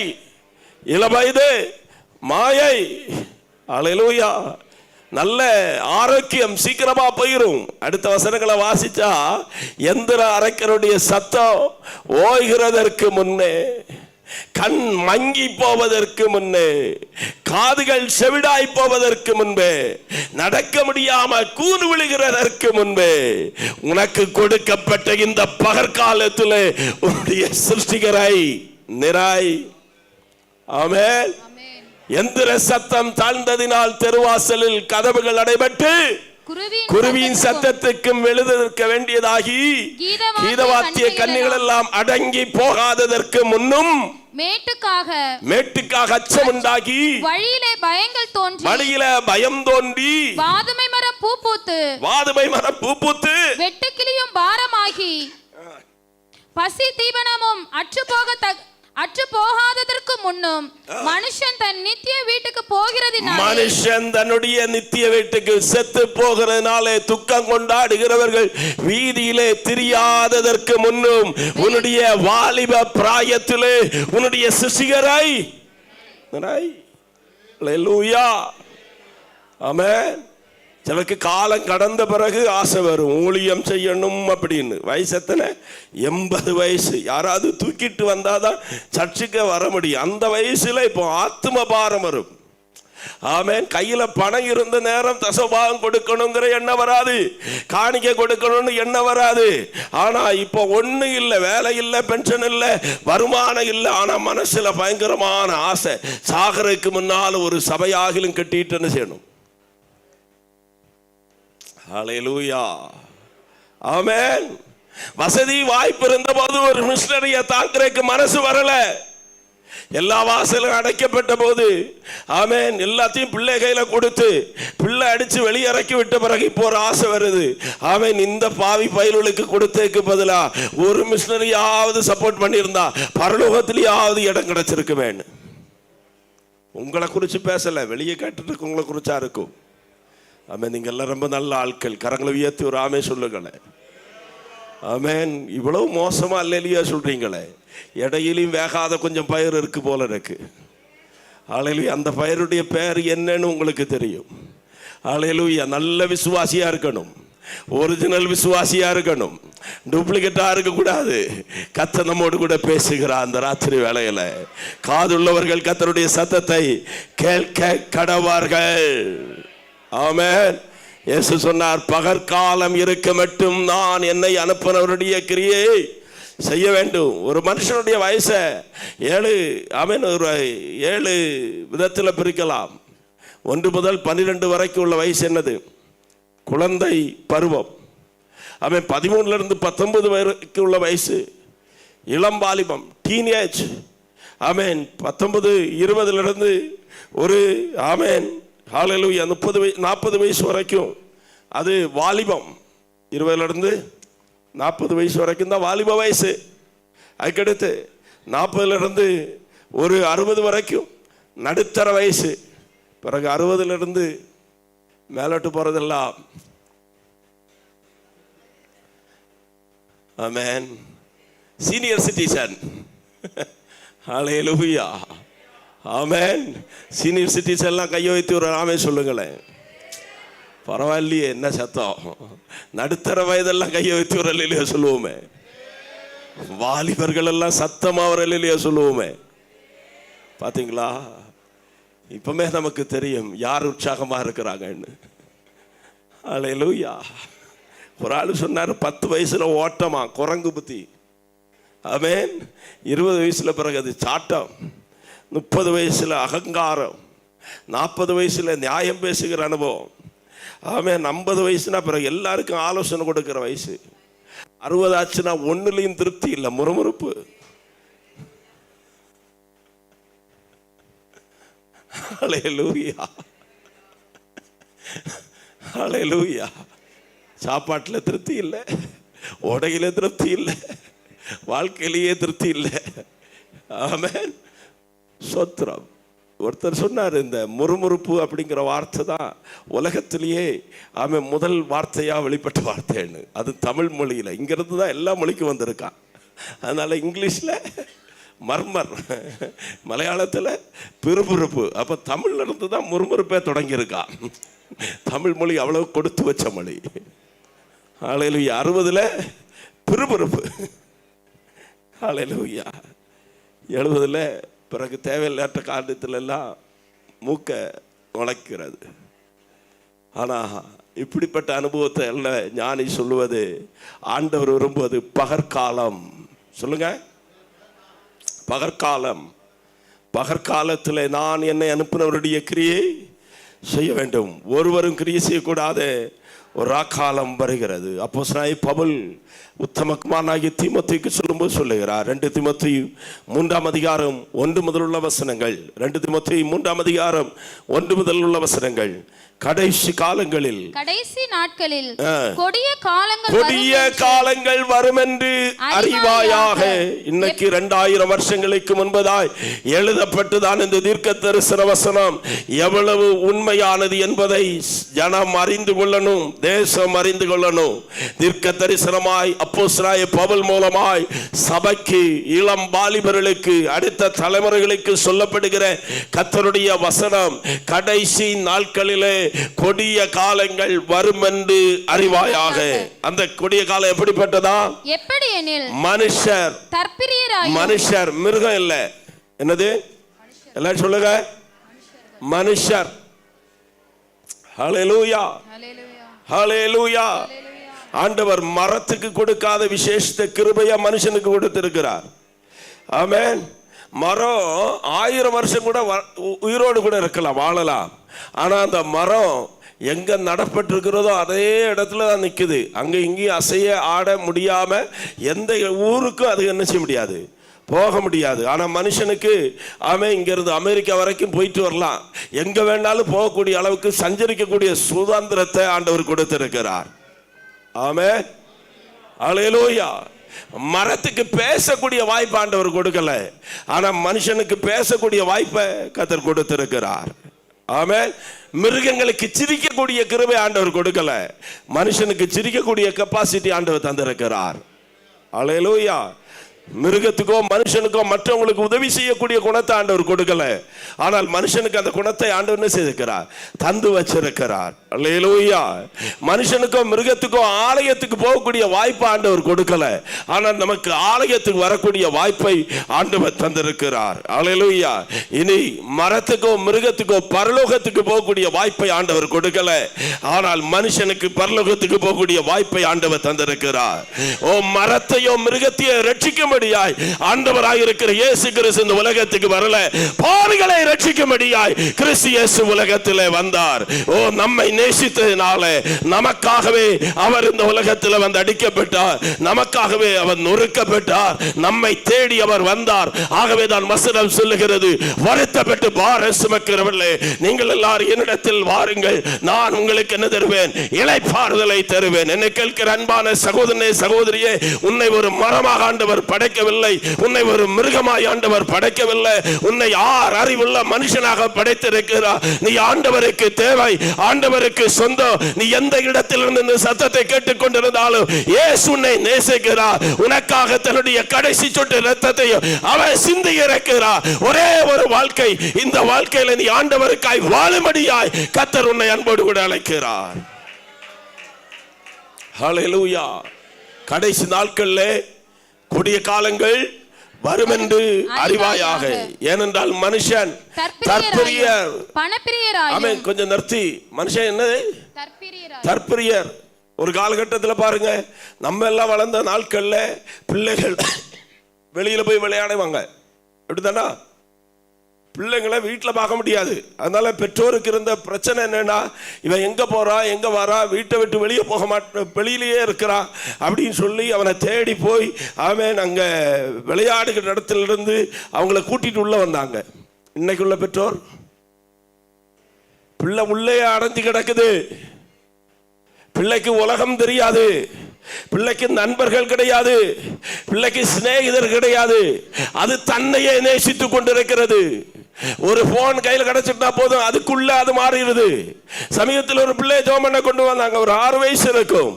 இளவயது மாயை. அல்லேலூயா. நல்ல ஆரோக்கியம் சீக்கிரமா போயிரும். அடுத்த வசனங்களை வாசிச்சா, எந்திர அரைக்கருடைய சத்தம் ஓய்கிறதற்கு முன்னே, கண் மங்கி போவதற்கு முன்னே, காதுகள் செவிடாய் போவதற்கு முன்பே, நடக்க முடியாம கூன் விழுகிறதற்கு முன்பே, உனக்கு கொடுக்கப்பட்ட இந்த பகற்காலத்தில் உன்னுடைய சிருஷ்டிகரை நிராய். ஆமென். எந்திர சத்தம் தாழ்ந்ததினால் தெருவாசலில் கதவுகள் அடைபட்டு குருவியின் சத்தத்துக்கும் எழுதற்க வேண்டியதாகி கீதவாத்திய கன்னிகள் எல்லாம் அடங்கி போகாததற்கு முன்னும் மேட்டுக்காக அச்சம் உண்டாகி வழியிலே பயம் தோன்றி வாதுமை மரம் பூ பூத்து வெட்டுக்கிளியும் பாரமாகி பசி தீவனமும் அற்று போகாததற்கு முன்னும் மனுஷன் தன் நித்திய வீட்டுக்கு போகிறதினாலே, மனுஷன் தன்னுடைய நித்திய வீட்டுக்கு செத்து போகிறதுனாலே துக்கம் கொண்டாடுகிறவர்கள் வீதியிலே திரியாததற்கு முன்னும் உன்னுடைய வாலிப பிராயத்திலே உன்னுடைய சிசிகரை. அல்லேலூயா. ஆமென். சிலருக்கு காலம் கடந்த பிறகு ஆசை வரும், ஊழியம் செய்யணும் அப்படின்னு. வயசு எத்தனை? 80 வயசு. யாராவது தூக்கிட்டு வந்தாதான் சர்ச்சுக்கு வர முடியும். அந்த வயசுல இப்போ ஆத்ம பாரம் வரும். ஆமென். கையில பணம் இருந்த நேரம் தசபாகம் கொடுக்கணுங்கிற எண்ணம் வராது, காணிக்கை கொடுக்கணும்னு எண்ணம் வராது. ஆனா இப்போ ஒண்ணு இல்லை, வேலை இல்லை, பென்ஷன் இல்லை, வருமானம் இல்லை. ஆனா மனசுல பயங்கரமான ஆசை, சாகருக்கு முன்னால் ஒரு சபையாகிலும் கட்டிட்டு என்ன செய்யணும். ஹல்லேலூயா. ஆமென். வசதி வாய்ப்பு இருந்த போது ஒரு மிஷனரியை தாக்குறதுக்கு மனசு வரல. எல்லா வாசலும் அடைக்கப்பட்ட போது, ஆமென், எல்லாத்தையும் பிள்ளை கையில கொடுத்து பிள்ளை அடிச்சு வெளியிறக்கி விட்ட பிறகு இப்போ ஒரு ஆசை வருது. ஆமென். இந்த பாவி பயலுக்கு கொடுத்ததுக்கு பதிலா ஒரு மிஷனரியாவது சப்போர்ட் பண்ணியிருந்தா பரலோகத்திலேயாவது இடம் கிடைச்சிருக்குமே. உங்களை குறிச்சு பேசல, வெளியே கேட்டுட்டு உங்களை குறிச்சா இருக்கும். ஆமென். நீங்க எல்லாம் ரொம்ப நல்ல ஆட்கள். கரங்களை உயர்த்தி ஒரு ஆமே சொல்லுங்களேன். ஆமென். இவ்வளவு மோசமா அல்லேலூயா சொல்றீங்களே. இடையிலையும் வேகாத கொஞ்சம் பயிர் இருக்கு போல இருக்கு. அல்லேலூயா. அந்த பயிருடைய பெயர் என்னன்னு உங்களுக்கு தெரியும். அல்லேலூயா. நல்ல விசுவாசியா இருக்கணும், ஒரிஜினல் விசுவாசியா இருக்கணும், டூப்ளிகேட்டா இருக்க கூடாது. கர்த்தர் நம்மோடு கூட பேசுகிறார் அந்த ராத்திரி வேளையில. காதுள்ளவர்கள் கர்த்தருடைய சத்தத்தை கேட்க கடவார்கள். ஆமென். இயேசு சொன்னார், பகற்காலம் இருக்க மட்டும் நான் என்னை அனுப்பினவருடைய கிரியை செய்ய வேண்டும். ஒரு மனுஷனுடைய வயசை 7 விதத்தில் பிரிக்கலாம். 1 முதல் 12 வரைக்கும் உள்ள வயசு என்னது? குழந்தை பருவம். அவன் 13 19 வரைக்கும் உள்ள வயசு இளம் வாலிபம், டீனேஜ். ஆமென். 19 20 ஒரு ஆமென் ஹல்லேலூயா 30 40 வயசு வரைக்கும் அது வாலிபம். 20 40 வயசு வரைக்கும் தான் வாலிப வயசு. அதுக்கடுத்து 40லிருந்து ஒரு 60 வரைக்கும் நடுத்தர வயசு. பிறகு 60லிருந்து மேலட்டு போறதெல்லாம் ஆமென் சீனியர் சிட்டிசன். ஹல்லேலூயா, ஆமென். சீனியர் சிட்டிசன் எல்லாம் கையை வைத்து ஒரு ஆமென் சொல்லுங்களேன். பரவாயில்லையே, என்ன சத்தம். நடுத்தர வயதெல்லாம் கையை வைத்து ஒரு அல்லேலூயா சொல்லுவோமே. வாலிபர்கள் எல்லாம் சத்தமா ஒரு அல்லேலூயா சொல்லுவோமே. பாத்தீங்களா, இப்பமே நமக்கு தெரியும் யார் உற்சாகமா இருக்கிறாங்கன்னு. ஹல்லேலூயா. ஒரு ஆள் சொன்னார் 10 வயசுல ஓட்டமா குரங்கு புத்தி. ஆமென். 20 வயசுல பிறகு அது சாட்டம், 30 வயசுல அகங்காரம், 40 வயசுல நியாயம் பேசுகிற அனுபவம். ஆமென். 50 வயசுனா பிறகு எல்லாருக்கும் ஆலோசனை கொடுக்கிற வயசு. 60 ஆச்சுன்னா ஒண்ணுலையும் திருப்தி இல்லை, முறுமுறுப்பு. ஹல்லேலூயா, ஹல்லேலூயா. சாப்பாட்டுல திருப்தி இல்லை, உடையில திருப்தி இல்லை, வாழ்க்கையிலேயே திருப்தி இல்லை. ஆமென். சோத்திரம். ஒருத்தர் சொன்னார், இந்த முறுமுறுப்பு அப்படிங்கிற வார்த்தை தான் உலகத்திலேயே அவன் முதல் வார்த்தையா வெளிப்பட்ட வார்த்தைன்னு. அது தமிழ் மொழியில, இங்கிருந்து தான் எல்லா மொழிக்கும் வந்திருக்கான். அதனால இங்கிலீஷ்ல மர்மர், மலையாளத்துல பிறுபிறுப்பு. அப்ப தமிழ்ல இருந்து தான் முறுமுறுப்பே தொடங்கியிருக்கான். தமிழ் மொழி அவ்வளவு கொடுத்து வச்ச மொழி. ஹல்லேலூயா. 60ல பிறுபிறுப்பு. ஹல்லேலூயா. 70ல பிறகு தேவையில்லாத காரணத்துல எல்லாம் மூக்க நுழைக்கிறது. ஆனா இப்படிப்பட்ட அனுபவத்தை எல்லாம் ஞானி சொல்லுவது, ஆண்டவர் விரும்புவது பகற்காலம். சொல்லுங்க, பகற்காலம். பகற்காலத்தில் நான் என்னை அனுப்பினவருடைய கிரியை செய்ய வேண்டும். ஒருவரும் கிரியை செய்யக்கூடாது. ஒரு காலம் வருகிறது. அப்போஸ்தலனாகிய பவுல் உத்தம குமாரனாகிய தீமோத்தேயுக்கு சொல்லும்போது சொல்லுகிறார். 2 தீமோத்தேயு 3ஆம் அதிகாரம் 1 முதல் உள்ள வசனங்கள். 2 தீமோத்தேயு 3ஆம் அதிகாரம் 1 முதல் உள்ள வசனங்கள். கடைசி காலங்களில், கடைசி நாட்களில் கொடிய காலங்கள் வரும் என்று அறிவாயாக. இன்னைக்கு 2000 வருஷங்களுக்கு முன்பதாய் எழுதப்பட்டுதான் இந்த தீர்க்க தரிசன வசனம் எவ்வளவு உண்மையானது என்பதை ஜனம் அறிந்து கொள்ளணும், தேசம் அறிந்து கொள்ளணும். தீர்க்க தரிசனமாய் அப்போஸ்தலனாகிய பவுல் மூலமாய் சபைக்கு, இளம் வாலிபர்களுக்கு, அடுத்த தலைமுறைகளுக்கு சொல்லப்படுகிற கர்த்தருடைய வசனம், கடைசி நாட்களிலே கொடிய காலங்கள் வரும் என்று அறிவாயாக. அந்த கொடிய காலம் எப்படிப்பட்டதா? எப்படி எனில் மனுஷர் தற்பிரியராய், மனுஷர் மிருகம் இல்ல, என்னது எல்லாரும் சொல்லுங்க, மனுஷர். ஹல்லேலூயா, ஹல்லேலூயா. ஆண்டவர் மரத்துக்கு கொடுக்காத விசேஷ கிருபையா மனுஷனுக்கு கொடுத்திருக்கிறார். ஆமென். மரம் 1000 வருஷம் கூட உயிரோடு கூட இருக்கலாம், வாழலாம். ஆனா அந்த மரம் எங்க நடப்பட்டிருக்கிறதோ அதே இடத்துல தான் நிக்குது. அங்க இங்கேயும் அசைய ஆட முடியாம எந்த ஊருக்கும் அது என்ன செய்ய முடியாது, போக முடியாது. ஆனா மனுஷனுக்கு அவன் இங்க இருந்து அமெரிக்கா வரைக்கும் போயிட்டு வரலாம், எங்க வேணாலும் போகக்கூடிய அளவுக்கு சஞ்சரிக்கக்கூடிய சுதந்திரத்தை ஆண்டவர் கொடுத்திருக்கிறார். ஆமென். ஹல்லேலூயா. மரத்துக்கு பேசக்கூடிய வாய்ப்பு ஆண்டவர் கொடுக்கல, ஆனா மனுஷனுக்கு பேசக்கூடிய வாய்ப்பை கர்த்தர் கொடுத்திருக்கிறார். ஆமென். மிருகங்களுக்கு சிரிக்கக்கூடிய கிருபை ஆண்டவர் கொடுக்கல, மனுஷனுக்கு சிரிக்கக்கூடிய கெப்பாசிட்டி ஆண்டவர் தந்திருக்கிறார். ஹல்லேலூயா. மிருகத்துக்கோ மனுஷனுக்கோ மற்றவங்களுக்கு உதவி செய்யக்கூடிய குணத்தை ஆண்டவர் கொடுக்கல, ஆனால் மனுஷனுக்கு அந்த குணத்தை ஆண்டவர் என்ன செய்திருக்கிறார், தந்து வச்சிருக்கிறார். அல்லேலூயா. மனுஷனுக்கோ மிருகத்துக்கோ ஆலயத்துக்கு போகக்கூடிய வாய்ப்பை ஆண்டவர் கொடுக்கல, ஆனால் நமக்கு ஆலயத்துக்கு வரக்கூடிய வாய்ப்பை ஆண்டவர் தந்திருக்கிறார். அல்லேலூயா. இனி மரத்துக்கோ மிருகத்துக்கோ பரலோகத்துக்கு போகக்கூடிய வாய்ப்பை ஆண்டவர் கொடுக்கல, ஆனால் மனுஷனுக்கு பரலோகத்துக்கு போகக்கூடிய வாய்ப்பை ஆண்டவர் தந்திருக்கிறார். ஓ, மரத்தையோ மிருகத்தையோ ரட்சிக்க வாழும்படியாய் ஆண்டவராய் இருக்கிற இயேசு கிறிஸ்து இந்த உலகத்துக்கு வரல, பாவிகளை ரட்சிக்கும்படியாய் கிறிஸ்து இயேசு உலகத்திலே வந்தார். ஓ, நம்மை நேசித்ததினால நமக்காகவே அவர் இந்த உலகத்தில் வந்து அடிக்கப்பட்டார், நமக்காகவே அவர் நொறுக்கப்பட்டார், நம்மை தேடி அவர் வந்தார். ஆகவே தான் வசனம் சொல்லுகிறது, வருத்தப்பட்டு பாரம் சுமக்கிறவர்களே நீங்கள் எல்லாரும் என்னிடத்தில் வாருங்கள், நான் உங்களுக்கு என்ன தருவேன்? இளைப்பாறுதலை தருவேன். என்னை கேட்கிற அன்பான சகோதரனே சகோதரியே, உன்னை ஒரு மரமாக ஆண்டவர் படைக்கவில்லை, உன்னை ஒரு மிருகமாய் ஆண்டவர் படைக்கவில்லை, உன்னை அறிவுள்ள மனுஷனாக படைத்திருக்கிறார். நீ ஆண்டவருக்கு தேவை, ஆண்டவருக்கு சொந்தம். நீ எந்த இடத்தில் இருந்து இந்த சத்தத்தை கேட்டுக் கொண்டிருந்தாலும் இயேசு உன்னை நேசிக்கிறார். உனக்காக தன்னுடைய கடைசி சொட்டு இரத்தத்தையும் அவர் சிந்தி இருக்கிறார். ஒரே ஒரு வாழ்க்கை, இந்த வாழ்க்கையில நீ ஆண்டவருக்காய் வாழும்படியாய் கர்த்தர் உன்னை அன்போடு கூட அழைக்கிறார். ஹல்லேலூயா. கடைசி நாட்களிலே கொடிய காலங்கள் வரும் என்று அறிவாயாக. ஏனென்றால் மனுஷன் தற்பிரியர், பணப்பிரியர். கொஞ்சம் நிறுத்தி, மனுஷன் என்னது? தற்பிரியர். ஒரு காலகட்டத்தில் பாருங்க, நம்ம எல்லாம் வளர்ந்த நாட்கள்ல பிள்ளைகள் வெளியில போய் விளையாடுவாங்க, எப்படிதானா? பிள்ளைங்களை வீட்டில் பார்க்க முடியாது. அதனால பெற்றோருக்கு இருந்த பிரச்சனை என்னன்னா, இவன் எங்க போறா எங்க வரா, வீட்டை விட்டு வெளியே போக மாட்டான், வெளியிலேயே இருக்கிறான் அப்படின்னு சொல்லி அவனை தேடி போய் அவன் அங்க விளையாடுகிற இடத்துல இருந்து அவங்கள கூட்டிட்டு உள்ள வந்தாங்க. இன்னைக்குள்ள பெற்றோர், பிள்ளை உள்ளே அடைஞ்சு கிடக்குது, பிள்ளைக்கு உலகம் தெரியாது, பிள்ளைக்கு நண்பர்கள் கிடையாது, பிள்ளைக்கு சிநேகிதர் கிடையாது, அது தன்னையே நேசித்துக் கொண்டிருக்கிறது. ஒரு போன் கையில் கிடைச்சிட்டா போதும், அதுக்குள்ள அது மாறிடுது. சமீபத்தில் ஒரு பிள்ளை ஜெபம் பண்ண கொண்டு வந்தாங்க, ஒரு 6 வயசு இருக்கும்.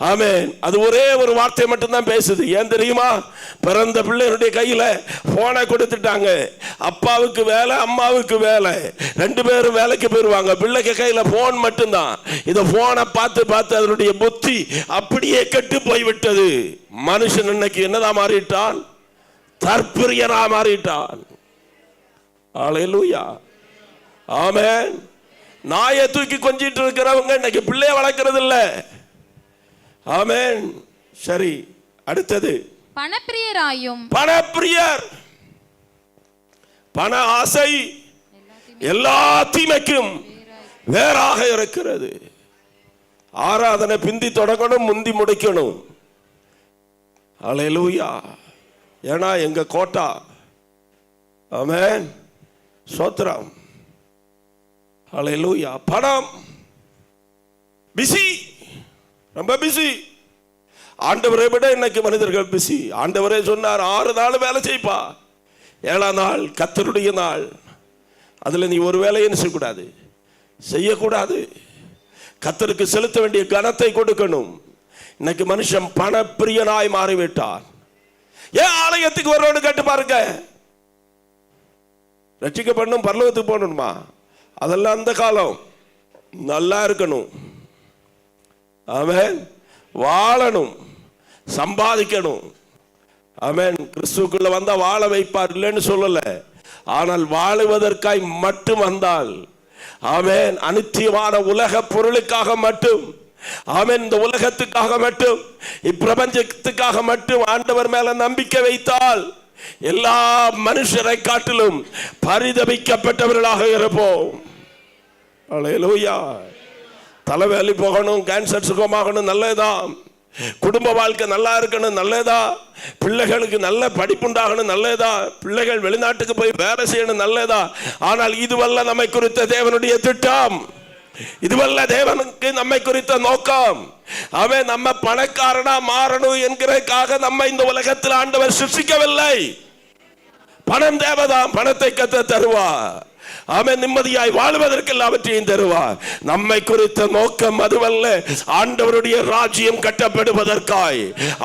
ஆமென். அது ஒரே ஒரு வார்த்தை மட்டும்தான் பேசுது. ஏன் தெரியுமா? பிறந்த பிள்ளைகளுடைய கையில போனை கொடுத்துட்டாங்க. அப்பாவுக்கு வேலை, அம்மாவுக்கு வேலை, 2 பேரும் வேலைக்கு போயிருவாங்க. பிள்ளைக்கு கையில போன் மட்டும்தான். இந்த போனை பார்த்து பார்த்து அதனுடைய புத்தி அப்படியே கெட்டு போய்விட்டது. மனுஷன் இன்னைக்கு என்னதான் மாறிட்டான்? தற்பிரியனா மாறிட்டான். ஹல்லேலூயா. ஆமென். நாயை தூக்கி கொஞ்சிட்டு இருக்கிறவங்க இன்னைக்கு பிள்ளைய வளர்க்கறது இல்ல. ஆமென். சரி, அடுத்தது பணப்பிரியராயும். பணப்பிரியர், பண ஆசை எல்லா தீமைக்கும் வேறாக இருக்கிறது. ஆராதனை பிந்தி தொடங்கணும், முந்தி முடிக்கணும். ஹல்லேலூயா. ஏன்னா எங்க கோட்டா. ஆமென். சோத்ரம். ஹல்லேலூயா. பணம் பிஸி, ரொம்ப பிஸி. ஆண்டவரை விட இன்னைக்கு மனிதர்கள் பிஸி. ஆண்டவரே சொன்னார், 6 நாள் வேலை செய்ப்பா, 7ஆம் நாள் கர்த்தருடைய நாள். அதுல நீ ஒரு வேலையும் செய்யக்கூடாது, செய்யக்கூடாது. கர்த்தருக்கு செலுத்த வேண்டிய கனத்தை கொடுக்கணும். இன்னைக்கு மனுஷன் பணப்பிரியனாய் மாறிவிட்டார். ஏன் ஆலயத்துக்கு வரணும்னு கேட்டு பாருங்க. ரட்சிக்கப்படணும், பரலோகத்துக்கு போகணுமா? அதெல்லாம் அந்த காலம். நல்லா இருக்கணும், ஆமென், வாழணும், சம்பாதிக்கணும். ஆமென். கிறிஸ்துவுக்குள்ள வந்தா வாழ வைப்பார், இல்லைன்னு சொல்லல. ஆனால் வாழுவதற்காய் மட்டும் வந்தால், ஆமென், அனித்தியமான உலக பொருளுக்காக மட்டும், ஆமென், இந்த உலகத்துக்காக மட்டும், இப்பிரபஞ்சத்துக்காக மட்டும் ஆண்டவர் மேல நம்பிக்கை வைத்தால் எல்லா மனுஷரை காட்டிலும் பரிதபிக்கப்பட்டவர்களாக இருப்போம். ஹல்லேலூயா. தலைவேலி போகணும், கேன்சர் சுகமாகணும், நல்லதுதான். குடும்ப வாழ்க்கை நல்லா இருக்கணும், நல்லதா. பிள்ளைகளுக்கு நல்ல படிப்புண்டாகணும், நல்லதா. பிள்ளைகள் வெளிநாட்டுக்கு போய் வேலை செய்யணும், நல்லதா. ஆனால் இதுவல்ல நம்மை குறித்த தேவனுடைய திட்டம், இதுவல்ல தேவனுக்கு நம்மை குறித்த நோக்கம். அவன் நம்ம பணக்காரனா மாறணும் என்கிறதுக்காக நம்ம இந்த உலகத்தில் ஆண்டவர் சிருஷ்டிக்கவில்லை. பணம் தேவைதான், பணத்தை கத்த தருவார். அவன் நிம்மதியாய் வாழ்வதற்கு எல்லாவற்றையும் தருவார். நம்மை குறித்த நோக்கம் அதுவல்ல. ஆண்டவருடைய ராஜ்யம் கட்டப்படுவதற்காய்,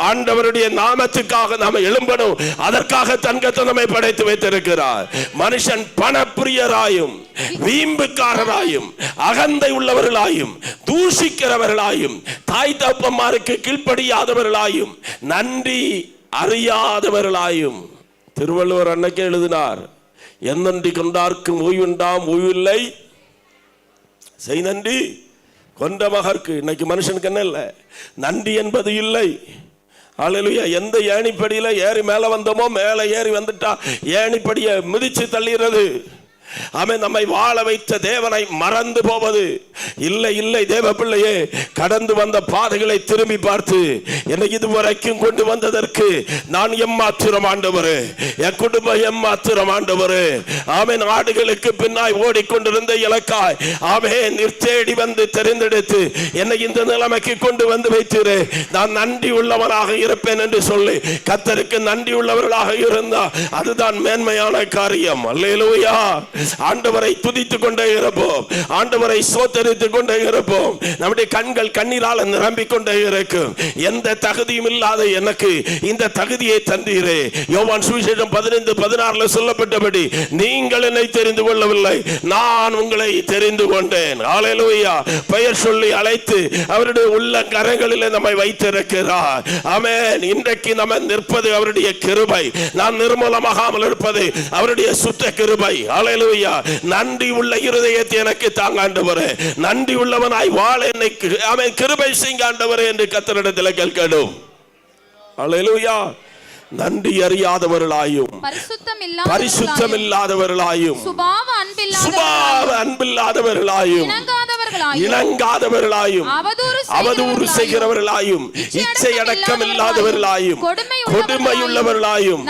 ஆண்டவருடைய நாமத்துக்காக நாம எழும்பணும். அதற்காக தங்கத்தை நம்மை படைத்து வைத்திருக்கிறார். மனுஷன் பணப்பிரியராயும், வீம்புக்காரராயும், அகந்தை உள்ளவர்களாயும், தூஷிக்கிறவர்களாயும், தாய் தகப்பன்மாருக்கு கீழ்ப்படியாதவர்களாயும், நன்றி அறியாதவர்களாயும். திருவள்ளுவர் அன்னைக்கு எழுதினார், எந்நன்றி கொண்டார்க்கும் ஓய்வுண்டாம், ஓய்வில்லை செய் நன்றி கொண்ட மகற்கு. இன்னைக்கு மனுஷனுக்கு என்ன இல்லை? நன்றி என்பது இல்லை. அல்லேலூயா. எந்த ஏணிப்படியில ஏறி மேல வந்தோமோ, மேல ஏறி வந்துட்டா ஏணிப்படியை மிதிச்சு தள்ளிடுறது. ஆமென். நம்மை வாழ வைத்த தேவனை மறந்து போவது இல்லை. இல்லை தேவ பிள்ளையே, கடந்து வந்த பாதைகளை திரும்பி பார்த்து என்னை இதுவரைக்கும் கொண்டு வந்ததற்கு நான் எம்மாத்திரம் ஆண்டவரே, என் குடும்பம் எம்மாத்திரம் ஆண்டவரே. ஆமென். ஆடுகளுக்கு பின்னாய் ஓடிக்கொண்டிருந்த இலக்காய் ஆமென் நீர் தேடி வந்து தெரிந்தெடுத்து என்னை இந்த நிலைமைக்கு கொண்டு வந்து வைத்தீரே, நான் நன்றி உள்ளவனாக இருப்பேன் என்று சொல்லி கர்த்தருக்கு நன்றி உள்ளவர்களாக இருந்தா அதுதான் மேன்மையான காரியம். அல்லேலூயா. ஆண்டவரை துதித்துக் கொண்டே இருப்போம், ஆண்டவரை சோத்தரித்துக் கொண்டே இருப்போம். நம்முடைய கண்கள் கண்ணீரால் நிரம்பிக் கொண்டே இருக்கும். எந்த தகுதியும் இல்லாத எனக்கு இந்த தகுதியை தந்தீரே. யோவான் சுவிசேஷம் 15:16 சொல்லப்பட்டபடி நீங்கள் என்னை தெரிந்து கொள்ளவில்லை, நான் உங்களை தெரிந்து கொண்டேன். ஹல்லேலூயா. பெயர் சொல்லி அழைத்து அவருடைய உள்ள கரங்களில் நம்மை வைத்திருக்கிறார். ஆமென். இன்றைக்கு நம்ம நிற்பது அவருடைய கிருபை, நாம் நிர்மூலமாகாமல் இருப்பது அவருடைய சுத்த கிருபை. ஹல்லேலூயா. நன்றி உள்ள இருதயத்தை எனக்கு தாங்க ஆண்டவரே, நன்றி உள்ளவனாய் வாழ என்னை ஆமென் கிருபை செய்யுங்க ஆண்டவரே என்று கர்த்தரிடத்தில் கேட்கணும். அல்லேலூயா. நன்றி அறியாதவர்களாயும் பரிசுத்தம் இல்லாதவர்களாயும் சுபாவ அன்பில்லாதவர்களாயும் இணங்காதவர்களாயும் அவதூறு செய்கிறவர்களாயும் இச்சை அடக்கம் இல்லாதவர்களாயும் கொடுமையுள்ளவர்களாயும்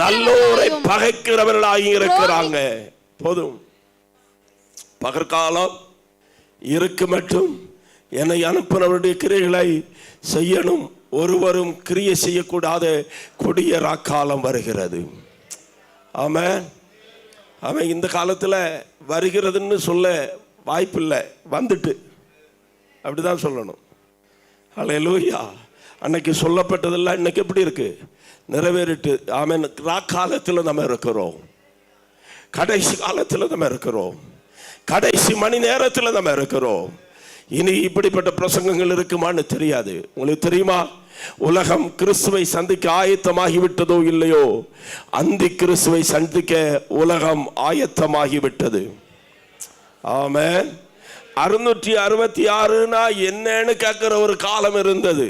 நல்லோரை பகைக்கிறவர்களாயும் இருக்கிறாங்க. போதும். பகற்காலம் இருக்கு மட்டும் என்னை அனுப்பினவருடைய கிரியைகளை செய்யணும். ஒருவரும் கிரியை செய்யக்கூடாத கொடிய ராக்காலம் வருகிறது. ஆமென். அவன் இந்த காலத்தில் வருகிறதுன்னு சொல்ல வாய்ப்பில்லை, வந்துட்டு அப்படிதான் சொல்லணும். அல்லேலூயா. அன்னைக்கு சொல்லப்பட்டதெல்லாம் இன்னைக்கு எப்படி இருக்கு, நிறைவேறிட்டு. ஆமென். ராக்காலத்தில் நம்ம இருக்கிறோம், கடைசி காலத்தில் நம்ம இருக்கிறோம், கடைசி மணி நேரத்தில் நம்ம இருக்கிறோம். இனி இப்படிப்பட்ட பிரசங்கங்கள் இருக்குமான்னு தெரியாது. உங்களுக்கு தெரியுமா, உலகம் கிறிஸ்துவை சந்திக்க ஆயத்தமாகிவிட்டதோ இல்லையோ, அந்தி கிறிஸ்துவை சந்திக்க உலகம் ஆயத்தமாகிவிட்டது. ஆமென். 666 என்னன்னு கேட்கிற ஒரு காலம் இருந்தது.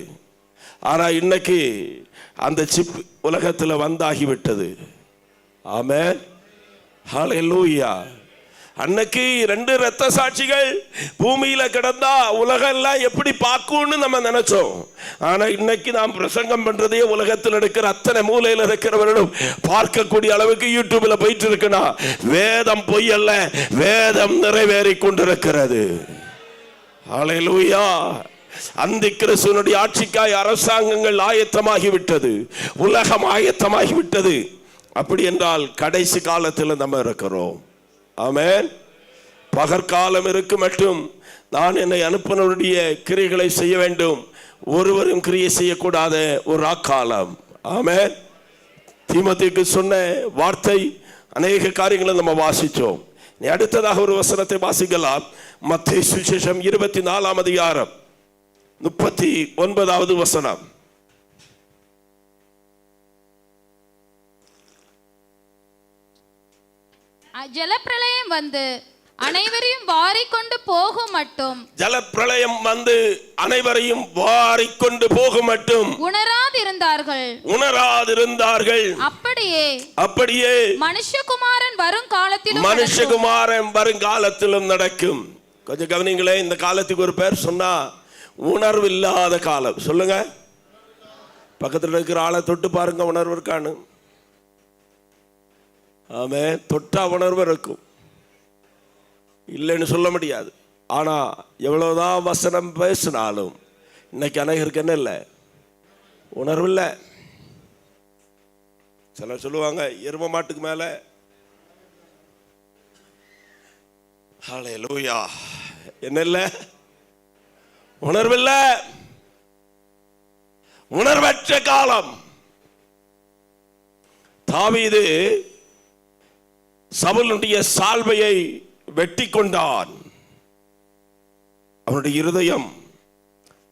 ஆனா இன்னைக்கு அந்த சிப் உலகத்தில் வந்தாகிவிட்டது. ஆமென். ஹல்லேலூயா. அன்னைக்கு 2 இரத்த சாட்சிகள் பூமியில கிடந்தா உலகம் எல்லாம் எப்படி பார்க்கும்னு நம்ம நினைச்சோம். ஆனா இன்னைக்கு நாம் பிரசங்கம் பண்றதே உலகத்தில் இருக்கிற அத்தனை மூலையில் இருக்கிறவர்களும் பார்க்கக்கூடிய அளவுக்கு யூடியூப்ல போயிட்டு இருக்குன்னா வேதம் பொய் அல்ல, வேதம் நிறைவேறி கொண்டிருக்கிறது. ஹல்லேலூயா. அந்தி கிறிஸ்துவினுடைய ஆட்சிக்காய் அரசாங்கங்கள் ஆயத்தமாகிவிட்டது, உலகம் ஆயத்தமாகிவிட்டது. அப்படி என்றால் கடைசி காலத்தில் நம்ம இருக்கிறோம். ஆமென். பகற்காலம் இருக்கு மட்டும் நான் என்னை அனுப்பினவருடைய கிரியைகளை செய்ய வேண்டும், ஒருவரும் கிரியை செய்யக்கூடாத ஒரு ராக்காலம். ஆமென். தீமோத்தேயுக்கு சொன்ன வார்த்தை அநேக காரியங்களை நம்ம வாசிச்சோம். நீ அடுத்ததாக ஒரு வசனத்தை வாசிக்கலாம். மத்தேயு சுவிசேஷம் 24ஆம் அதிகாரம் 39வது வசனம். ஜலப்பிரளயம் வந்து அனைவரையும் வாரிக்கொண்டு போகும் மட்டும், ஜலப்பிரளயம் வந்து அனைவரையும் வாரிக்கொண்டு போகும் மட்டும் உணராதிருந்தார்கள். அப்படியே மனுஷகுமாரன் வருங்காலத்திலும் நடக்கும். கொஞ்சம் கவனிங்களே. இந்த காலத்துக்கு ஒரு பேர் சொன்னா உணர்வு இல்லாத காலம். சொல்லுங்க. பக்கத்தில் இருக்கிற ஆளை தொட்டு பாருங்க, உணர்வு இருக்கான்னு. ஆமே. தொட்டா உணர்வு இருக்கும், இல்லைன்னு சொல்ல முடியாது. ஆனா எவ்வளவுதான் வசனம் பேசினாலும் இன்னைக்கு அநேகருக்கு என்ன இல்லை, உணர்வு இல்லை. சிலர் சொல்லுவாங்க எரும மாட்டுக்கு மேல. ஹல்லேலூயா. என்ன இல்லை, உணர்வு இல்லை, உணர்வற்ற காலம். தாவீது சவுலுடைய சால்வையை வெட்டி கொண்டான், அவனுடைய இருதயம்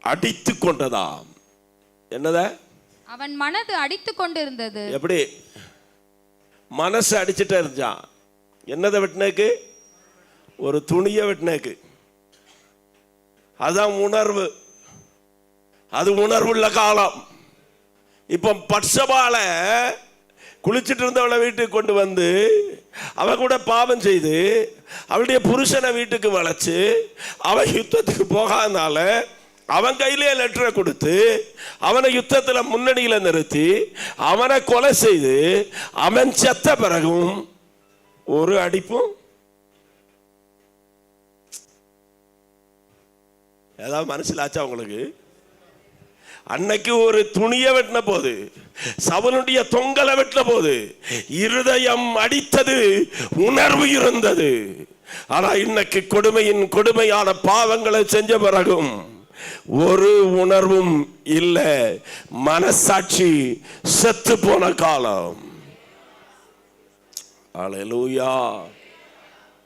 அடித்து கொண்டதாம். என்னத அவன் மனது அடித்து கொண்டிருந்தது. எப்படி மனசு அடிச்சுட்டே இருந்தான். என்னதை வெட்டினேக்கு, ஒரு துணியை வெட்டினேக்கு. அதான் உணர்வு. அது உணர்வுள்ள காலம். இப்போ பட்சபால குளிச்சுட்டு இருந்தவளை வீட்டுக்கு கொண்டு வந்து அவ கூட பாவம் செய்து அவளுடைய புருஷனை வீட்டுக்கு வளைச்சு அவன் யுத்தத்துக்கு போகாதனால அவன் கையிலே லெட்டரை கொடுத்து அவனை யுத்தத்தில் முன்னணியில நிறுத்தி அவனை கொலை செய்து அவன் செத்த பிறகும் ஒரு அடிப்பும் ஏதாவது மனசில் ஆச்சா உங்களுக்கு? அன்னைக்கு ஒரு துணியை வெட்டின போது, சவுனுடைய தொங்கலை வெட்டின போது இருதயம் அடித்தது, உணர்வு இருந்தது. ஆனா இன்னைக்கு கொடுமையின் கொடுமையான பாவங்களை செஞ்ச பிறகும் ஒரு உணர்வும் இல்லை. மனசாட்சி செத்து போன காலம். ஹல்லேலூயா,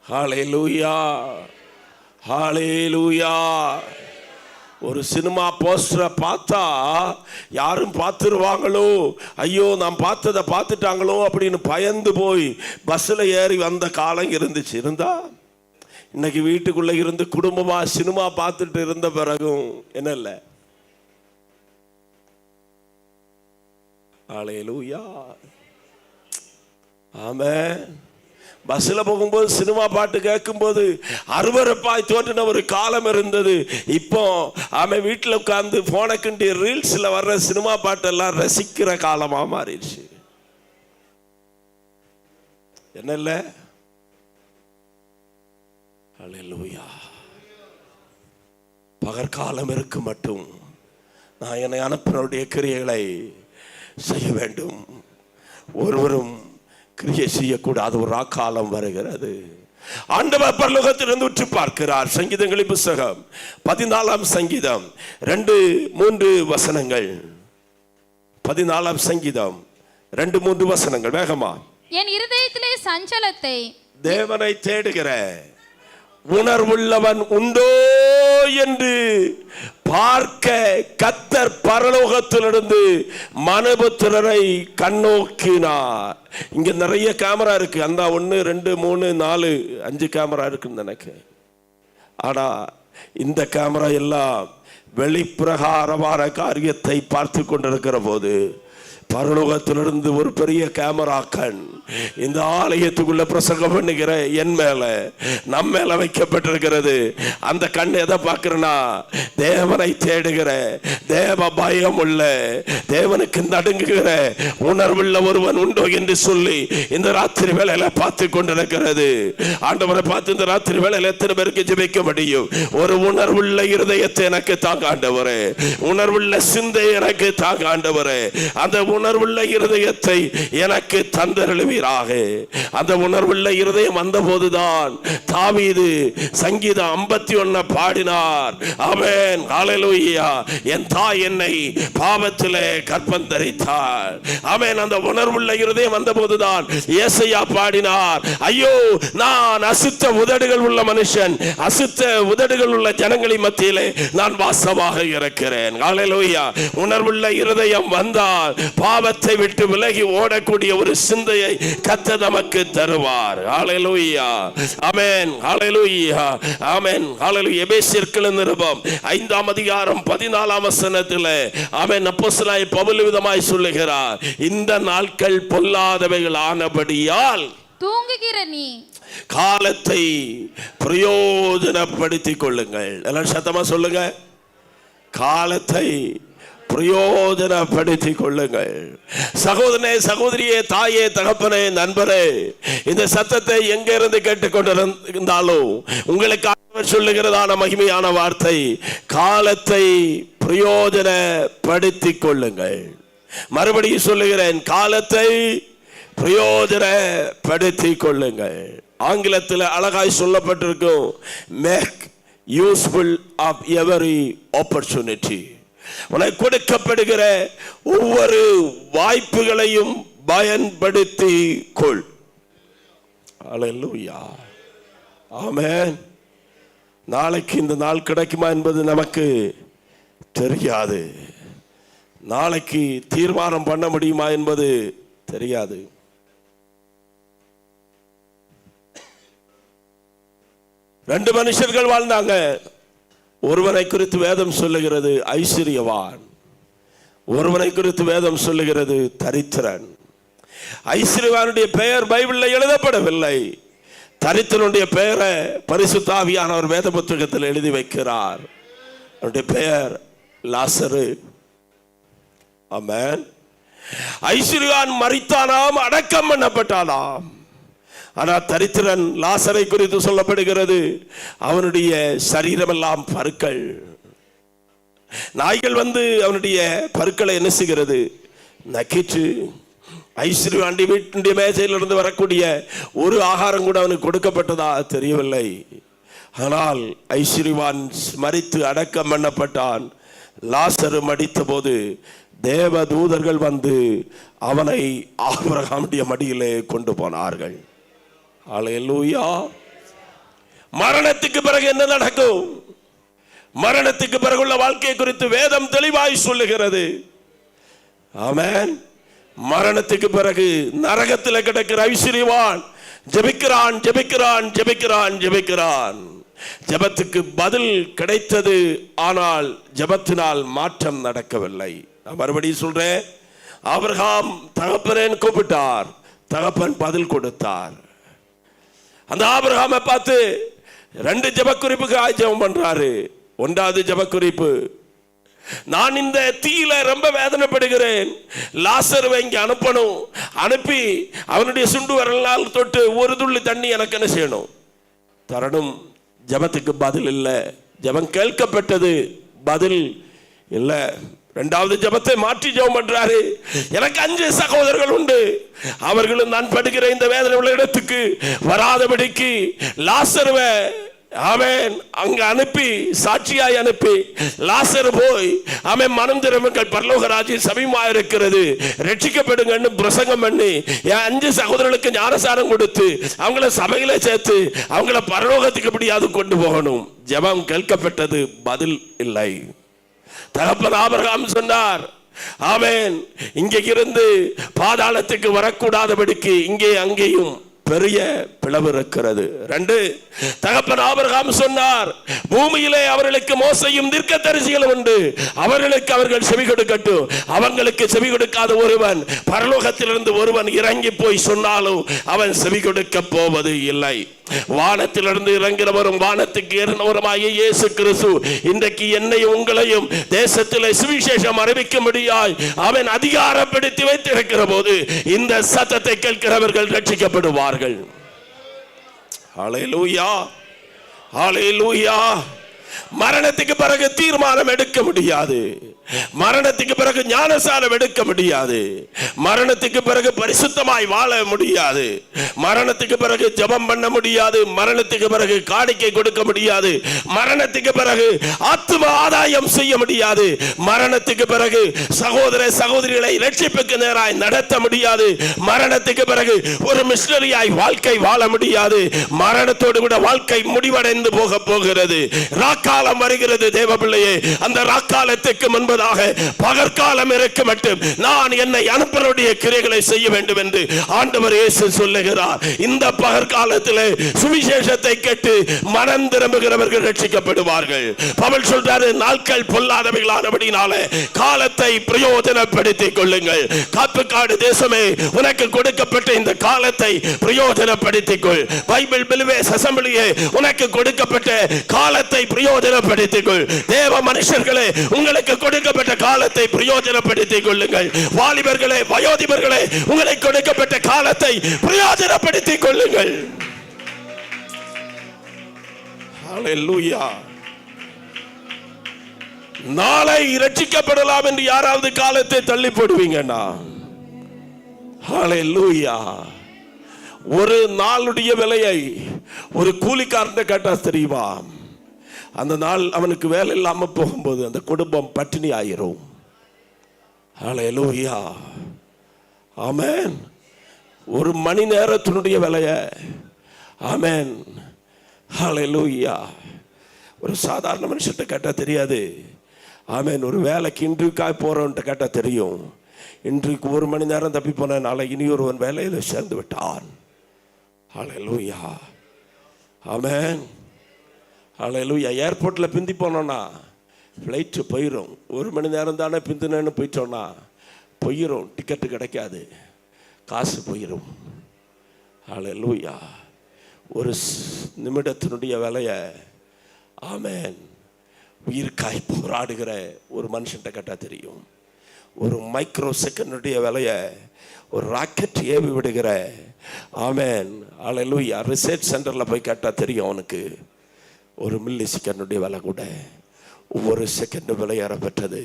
ஹல்லேலூயா, ஹல்லேலூயா. ஒரு சினிமா போஸ்டரை பார்த்தா யாரும் பார்த்துருவாங்களோ, ஐயோ நாம் பார்த்ததை பார்த்துட்டாங்களோ அப்படின்னு பயந்து போய் பஸ்ஸில் ஏறி வந்த காலம் இருந்துச்சு. இருந்தா இன்னைக்கு வீட்டுக்குள்ள இருந்து குடும்பமா சினிமா பார்த்துட்டு இருந்த பிறகும் என்ன இல்லை. ஹல்லேலூயா, ஆமென். பஸ்ஸில் போகும்போது சினிமா பாட்டு கேட்கும்போது அருவருப்பாய் தோற்றின ஒரு காலம் இருந்தது. இப்போ அவன் வீட்டில் உட்கார்ந்து போனக்கிண்டி ரீல்ஸில் வர்ற சினிமா பாட்டெல்லாம் ரசிக்கிற காலமா மாறிடுச்சு. என்ன இல்லை? ஹல்லேலூயா. பகற்காலம் இருக்கு மட்டும் நான் என்னை அனுப்பினுடைய கிரியைகளை செய்ய வேண்டும். ஒருவரும் கிரியை செய்யக்கூடாது. ஒரு காலம் வருகிறது. ஆண்டவர் பரலோகத்திலிருந்து உற்று பார்க்கிறார். சங்கீதங்களின் புத்தகம் 14ஆம் சங்கீதம் 2-3 வசனங்கள். 14ஆம் சங்கீதம் 2-3 வசனங்கள் வேகமா. என் இருதயத்திலே சஞ்சலத்தை, தேவனை தேடுகிற உணர்வுள்ளவன் உண்டோ என்று பார்க்க கர்த்தர் பரலோகத்திலிருந்து மனுபுத்திரரை கண்ணோக்கினார். இங்க நிறைய கேமரா இருக்கு. அந்த 1 2 3 4 5 கேமரா இருக்குன்னு எனக்கு. ஆனா இந்த கேமரா எல்லாம் வெளிப்பிரகாரமான காரியத்தை பார்த்து கொண்டிருக்கிற போது பரலோகத்திலிருந்து ஒரு பெரிய கேமரா கண் இந்த ஆலயத்துக்குள்ள பிரசங்கம் பண்ணுகிற என் மேல நம்ம மேல வைக்கப்பட்டிருக்கிறது. அந்த கண் எதை பார்க்கிறனா, தேவனை தேடுகிற, தேவ பயம் உள்ள, தேவனுக்கு நடுங்குகிற உணர்வுள்ள ஒருவன் உண்டோ என்று சொல்லி இந்த ராத்திரி வேளையில பார்த்து கொண்டிருக்கிறது. ஆண்டவரை பார்த்து இந்த ராத்திரி வேளையில எத்தனை பேருக்கு ஜெபிக்க முடியும்? ஒரு உணர்வுள்ள இருதயத்தை எனக்கு தாங்க ஆண்டவரே, உணர்வுள்ள சிந்தை எனக்கு தாங்க ஆண்டவரே. அந்த உணர்வுள்ள இருதயத்தை எனக்கு தந்தருளுவீராக. அந்த உணர்வுள்ள இருதயம் வந்த போதுதான் தாவீது சங்கீதம் 51 பாடினார். ஆமென், ஹல்லேலூயா. என் தாய் என்னை பாவத்திலே கற்பந்தரித்தார். ஆமென். அந்த உணர்வுள்ள இருதயம் வந்த போதுதான் ஏசாயா பாடினார், ஐயோ நான் அசுத்த உதடுகள் உள்ள மனுஷன், அசுத்த உதடுகள் உள்ள ஜனங்களின் மத்தியிலே நான் வாசமாக இருக்கிறேன். ஹல்லேலூயா. உணர்வுள்ள இருதயம் வந்தால் பாவத்தை விட்டு விலகி ஓடக்கூடிய ஒரு சிந்தையை கர்த்தர் நமக்கு தருவார். ஹல்லேலூயா, ஆமென், ஹல்லேலூயா, ஆமென், ஹல்லேலூயா. எபேசியர் நிருபம் 5ஆம் அதிகாரம் 14ஆம் வசனத்தில் ஆமென் அப்போஸ்தலனாகிய பவுல் விதமாய் சொல்லுகிறார், இந்த நாட்கள் பொல்லாதவைகள் ஆனபடியால் தூங்குகிற நீ காலத்தை பிரயோஜனப்படுத்திக் கொள்ளுங்கள். எல்லாம் சத்தமா சொல்லுங்க, காலத்தை பிரயோஜனப்படுத்திக் கொள்ளுங்கள். சகோதரனே, சகோதரியே, தாயே, தகப்பனே, நண்பரே, இந்த சத்தத்தை எங்க இருந்து கேட்டுக்கொண்டிருந்தாலும் உங்களுக்கு சொல்லுகிறதான மகிமையான வார்த்தை, காலத்தை பிரயோஜனப்படுத்திக் கொள்ளுங்கள். மறுபடியும் சொல்லுகிறேன், காலத்தை பிரயோஜனப்படுத்திக் கொள்ளுங்கள். ஆங்கிலத்தில் அழகாய் சொல்லப்பட்டிருக்கும், make useful of every opportunity. உனக்கு கொடுக்கப்படுகிற ஒவ்வொரு வாய்ப்புகளையும் பயன்படுத்தி கொள். ஹல்லேலூயா, ஆமென். நாளைக்கு இந்த நாள் கிடைக்குமா என்பது நமக்கு தெரியாது. நாளைக்கு தீர்மானம் பண்ண முடியுமா என்பது தெரியாது. ரெண்டு மனுஷர்கள் வாழ்ந்தாங்க. ஒருவனை குறித்து வேதம் சொல்லுகிறது ஐஸ்வர்யவான், ஒருவனை குறித்து வேதம் சொல்லுகிறது தரித்திரன். ஐஸ்வர்யவானுடைய பெயர் பைபிளில் எழுதப்படவில்லை. தரித்திரனுடைய பெயரை பரிசுத்த ஆவியானவர் வேத புத்தகத்தில் எழுதி வைக்கிறார். அவருடைய பெயர் லாசரு. ஆமென். ஐஸ்வர்யவான் மரித்தானாம், அடக்கம் பண்ணப்பட்டானாம். ஆனால் தரித்திரன் லாசரை குறித்து சொல்லப்படுகிறது, அவனுடைய சரீரமெல்லாம் பருக்கள். நாய்கள் வந்து அவனுடைய பருக்களை என்ன செய்கிறது? நக்கிச்சு. ஐஸ்வர்யவாண்டி வீட்டுடைய மேஜையிலிருந்து வரக்கூடிய ஒரு ஆகாரம் கூட அவனுக்கு கொடுக்கப்பட்டதா தெரியவில்லை. ஆனால் ஐஸ்வர்யவான் மரித்து அடக்கம் பண்ணப்பட்டான். லாசரு மடித்த போது தேவ தூதர்கள் வந்து அவனை ஆபிரகாமுடைய மடியிலே கொண்டு போனார்கள். அல்லேலூயா. மரணத்துக்கு பிறகு என்ன நடக்கும்? மரணத்துக்கு பிறகுள்ள வாழ்க்கையை குறித்து வேதம் தெளிவாய் சொல்லுகிறது. ஆமென். மரணத்துக்கு பிறகு நரகத்தில் கிடக்கிற ஐஸ்வர்யவான் ஜெபிக்கிறான், ஜெபிக்கிறான், ஜெபிக்கிறான், ஜெபிக்கிறான். ஜெபத்துக்கு பதில் கிடைத்தது, ஆனால் ஜெபத்தினால் மாற்றம் நடக்கவில்லை. நான் மறுபடியும் சொல்றேன், ஆபிரகாம் தகப்பனேன்னு கூப்பிட்டார், தகப்பன் பதில் கொடுத்தார். அந்த ஆபிரகாமை பார்த்து 2 ஜெபக்குறிப்புக்கு ஜெபம் பண்றாரு. 1வது ஜெபக்குறிப்பு, நான் இந்த தீயில ரொம்ப வேதனைப்படுகிறேன், லாசருவை இங்க அனுப்பணும், அனுப்பி அவனுடைய சுண்டு வரலால் தொட்டு ஒரு துள்ளி தண்ணி எனக்கு என்ன செய்யணும்? தரணும். ஜெபத்துக்கு பதில் இல்லை. ஜெபம் கேட்கப்பட்டது, பதில் இல்லை. 2வது ஜெபத்தை மாற்றி ஜெபம் பண்றாரு. எனக்கு 5 சகோதரர்கள் உண்டு, அவர்களும் நான் படுகிற இந்த வேதனை உள்ள இடத்துக்கு வராதபடிக்கு லாசருவை ஆமென் அங்க அனுப்பி, சாட்சியாய் அனுப்பி, லாசரு போய் ஆமென் மனம் திரும்புங்கள், பரலோக ராஜ்யம் சமீபமாக இருக்கிறது, ரட்சிக்கப்படுங்கன்னு பிரசங்கம் பண்ணி என் 5 சகோதரர்களுக்கு ஞானசாரம் கொடுத்து அவங்கள சபையில சேர்த்து அவங்கள பரலோகத்துக்கு எப்படியாவது கொண்டு போகணும். ஜெபம் கேட்கப்பட்டது, பதில் இல்லை. தகப்பன் ஆபிரகாம் சொன்னார், ஆமென் இங்கே இருந்து பாதாளத்துக்கு வரக்கூடாதபடிக்கு இங்கே அங்கேயும் பெரிய பிளவு இருக்கிறது. 2, தகப்பன் ஆபிரகாம் சொன்னார், பூமியிலே அவர்களுக்கு மோசையும் தீர்க்கதரிசிகளும் உண்டு, அவர்களுக்கு அவர்கள் செவி கொடுக்கட்டும். அவங்களுக்கு செவி கொடுக்காத ஒருவன், பரலோகத்திலிருந்து ஒருவன் இறங்கி போய் சொன்னாலும் அவன் செவி கொடுக்க போவது இல்லை. வானத்திலிருந்து இறங்கிறவரும் வானத்துக்கு ஏறினவருமாகிய இயேசு கிறிஸ்து இன்றைக்கு என்னையும் உங்களையும் தேசத்திலே சுவிசேஷம் அறிவிக்கும்படியாய் அவன் அதிகாரப்படுத்தி வைத்திருக்கிற போது இந்த சத்தத்தை கேட்கிறவர்கள் ரட்சிக்கப்படுவார்கள். ஹல்லேலூயா, ஹல்லேலூயா. மரணத்துக்கு பிறகு தீர்மானம் எடுக்க முடியாது. மரணத்துக்கு பிறகு ஞானசாரம் எடுக்க முடியாது. மரணத்துக்கு பிறகு பரிசுத்தமாய் வாழ முடியாது. மரணத்துக்கு பிறகு ஜெபம் பண்ண முடியாது. மரணத்துக்கு பிறகு காணிக்கை கொடுக்க முடியாது. மரணத்துக்கு பிறகு ஆத்தும ஆதாயம் செய்ய முடியாது. மரணத்துக்கு பிறகு சகோதர சகோதரிகளை ரட்சிப்புக்கு நேராய் நடத்த முடியாது. மரணத்துக்கு பிறகு ஒரு மிஷனரியாய் வாழ்க்கை வாழ முடியாது. மரணத்தோடு கூட வாழ்க்கை முடிவடைந்து போக போகிறது. ராக்காலம் வருகிறது தேவ பிள்ளையே. அந்த ராக்காலத்துக்கு முன்பதாக பகற்காலம் இருக்க மட்டும் நான் என்னை அனுப்புவருடைய கிரியைகளை செய்ய வேண்டும் என்று ஆண்டவர் இயேசு சொல்லுகிறார். இந்த பகற்காலத்திலே சுவிசேஷத்தை கேட்டு மனம் திரும்புகிறவர்கள் ரட்சிக்கப்படுவார்கள். பவுல் சொல்றாரு, நாட்கள் பொல்லாதவைகளானபடினாலே காலத்தை பிரயோஜனப்படுத்திக் கொள்ளுங்கள். காப்புக்காடு தேசமே, உனக்கு கொடுக்கப்பட்ட இந்த காலத்தை பிரயோஜனப்படுத்திக் கொள். பைபிள் பிலிவேஸ் அசெம்பிளியே, உனக்கு கொடுக்கப்பட்ட காலத்தை பிரயோஜனப்படுத்திக் கொள். தேவ மனுஷர்களே, உங்களுக்கு கொடுக்கப்பட்ட காலத்தை பிரயோஜனப்படுத்திக் கொள்ளுங்கள். வாலிபர்களே, வயோதிபர்களே, உங்களுக்கு கொடுக்கப்பட்ட காலத்தை பிரயோஜனப்படுத்திக் கொள்ளுங்கள். ஹல்லேலூயா. நாளை இரட்சிக்கப்படலாம் என்று யாராவது காலத்தை தள்ளி போடுவீங்கன்னா, ஹல்லேலூயா. ஒரு நாளுடைய விலையை ஒரு கூலிக்காரன் கேட்டா தெரியுமா? அந்த நாள் அவனுக்கு வேலை இல்லாம போகும்போது அந்த குடும்பம் பட்டினி ஆயிரும். ஹல்லேலூயா, ஆமென். ஒரு மணி நேரத்தினுடைய விலைய, ஆமென், ஹல்லேலூயா. ஒரு சாதாரண மனுஷத்தை கேட்டா தெரியாது. ஆமென். ஒரு வேலைக்கு இன்றைக்காக போறவன்ட்ட கேட்டா தெரியும். இன்றைக்கு 1 மணி நேரம் தப்பி போன நாளை இனி ஒருவன் வேலையில சேர்ந்து விட்டான். ஹல்லேலூயா, ஆமென், ஹல்லேலூயா. ஏர்போர்ட்ல பிந்தி போனோம்னா ஃப்ளைட்டு போயிடும். 1 மணி நேரம் தானே பிந்தினு போயிட்டோன்னா போயிடும், டிக்கெட்டு கிடைக்காது, காசு போயிடும். ஹல்லேலூயா. ஒரு நிமிடத்தினுடைய விலையை ஆமென் உயிருக்காய் போராடுகிற ஒரு மனுஷன்ட்ட கேட்டால் தெரியும். ஒரு மைக்ரோ செகண்டுடைய விலையை ஒரு ராக்கெட் ஏவி விடுகிற ஆமென் ஹல்லேலூயா ரிசர்ச் சென்டரில் போய் கேட்டால் தெரியும் அவனுக்கு. ஒரு மில்லி செகண்டுடைய விலை கூட ஒவ்வொரு செகண்டு விலையேறப்பெற்றது.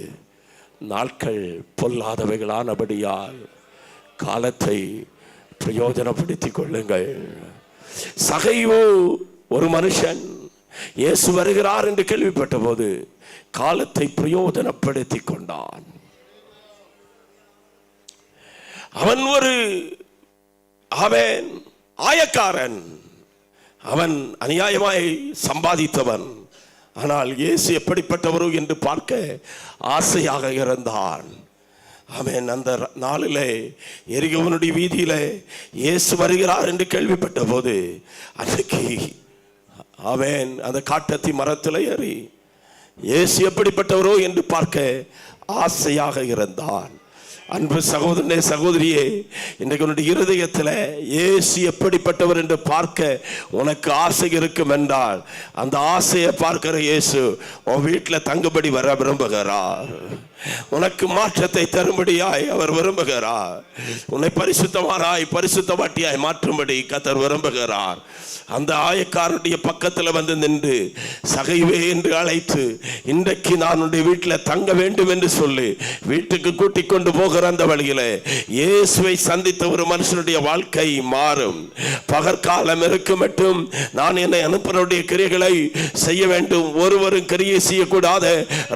நாட்கள் பொல்லாதவைகளானபடியால் காலத்தை பிரயோஜனப்படுத்திக் கொள்ளுங்கள். சகைவு ஒரு மனுஷன் இயேசு வருகிறார் என்று கேள்விப்பட்ட போது காலத்தை பிரயோஜனப்படுத்திக் கொண்டான். அவன் ஒரு ஆயக்காரன், அவன் அநியாயமாய் சம்பாதித்தவன். ஆனால் இயேசு எப்படிப்பட்டவரோ என்று பார்க்க ஆசையாக இருந்தான். அவன் அந்த நாளிலே எரிகோவனுடைய வீதியிலே இயேசு வருகிறார் என்று கேள்விப்பட்ட போது அன்றைக்கு அவன் அந்த காட்டத்தி மரத்தில் ஏறி இயேசு எப்படிப்பட்டவரோ என்று பார்க்க ஆசையாக இருந்தான். அன்பு சகோதரனே, சகோதரியே, இன்றைக்கு உன்னுடைய இருதயத்தில் இயேசு எப்படிப்பட்டவர் என்று பார்க்க உனக்கு ஆசை இருக்கும் என்றால் அந்த ஆசையை பார்க்கிற இயேசு உன் வீட்டில் தங்குபடி வர விரும்புகிறார். உனக்கு மாற்றத்தை தரும்படியாய் அவர் விரும்புகிறார். உன்னை பரிசுத்தமானாய் பரிசுத்தமாட்டியாய் மாற்றும்படி கர்த்தர் விரும்புகிறார். அந்த ஆயக்காரனுடைய பக்கத்தில் வந்து நின்று சகைவே என்று அழைத்து இன்றைக்கு நான் உன்னுடைய வீட்டில் தங்க வேண்டும் என்று சொல்லி வீட்டுக்கு கூட்டிக் கொண்டு போகிற அந்த வழியில இயேசுவை சந்தித்த ஒரு மனுஷனுடைய வாழ்க்கை மாறும். பகற்காலம் இருக்க மட்டும் நான் என்னை அனுப்பினுடைய கிரியைகளை செய்ய வேண்டும், ஒருவரும் கிரியை செய்யக்கூடாத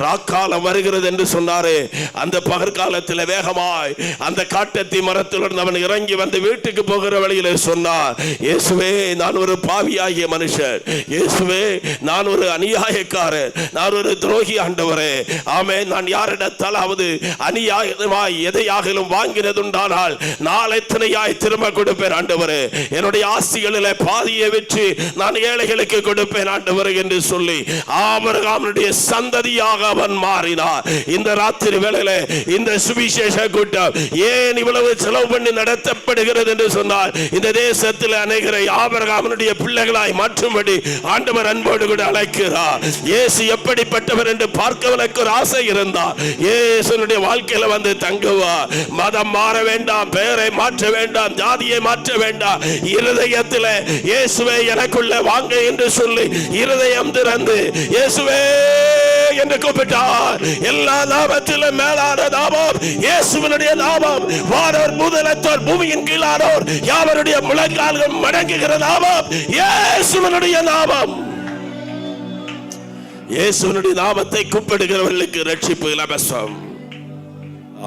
ராக்காலம் வருகிறது என்று சொன்னாரே. அந்த பகற்காலத்தில் வேகமாய் அந்த காட்டத்தி மரத்திலிருந்து அவன் இறங்கி வந்து வீட்டுக்கு போகிற வழியில சொன்னார், இயேசுவே நான் ஒரு பாவியாகிய மனுஷர், இயேசுவே நான் ஒரு அநியாயக்காரர், நான் ஒரு துரோகி ஆண்டவரே. ஆமென். நான் யாரிடத்தாலாவது அநியாயமாய் எதையாகிலும் வாங்கினதுண்டானால் நாளை எத்தனையாய் திரும்ப கொடுப்பேன் ஆண்டவரே. என்னுடைய ஆஸ்திகளில் பாதியை வச்சு நான் ஏழைகளுக்கு கொடுப்பேன் ஆண்டவரே என்று சொல்லி ஆபிரகாமுடைய சந்ததியாக அவன் மாறினார். இந்த ராத்திரி வேளையில இந்த சுவிசேஷ கூட்டம் ஏன் இவ்வளவு செலவு பண்ணி நடத்தப்படுகிறது என்று சொன்னால் இந்த தேசத்தில் அநேகரை ஆபிரகாமுடைய பிள்ளைகளாய் மாற்றும்படி ஆண்டவர் அன்போடு கூட அழைக்கிறார். இயேசு எப்படிப்பட்டவர் என்று பார்க்கவனுக்கு ஒரு ஆசை இருந்தார். இயேசுனுடைய வாழ்க்கையில வந்து தங்குவார். மதம் மாற வேண்டாம், பெயரை மாற்ற வேண்டாம், ஜாதியை மாற்ற வேண்டாம். இருதயத்தில் இயேசுவே எனக்குள்ள வாங்க என்று சொல்லி இருதயம் திறந்து இயேசுவே என்று கூப்பிட்டார். எல்லா நாமத்திலும் மேலான நாமம் இயேசுவினுடைய நாமம். வானோர் முதலத்தோர் பூமியின் கீழானோர் யாவருடைய முழங்கால்கள் மடங்குகிற நாமம் இயேசுவினுடைய நாமம். இயேசுவினுடைய நாமத்தை கூப்பிடுகிறவர்களுக்கு ரட்சிப்பு இலவசம்.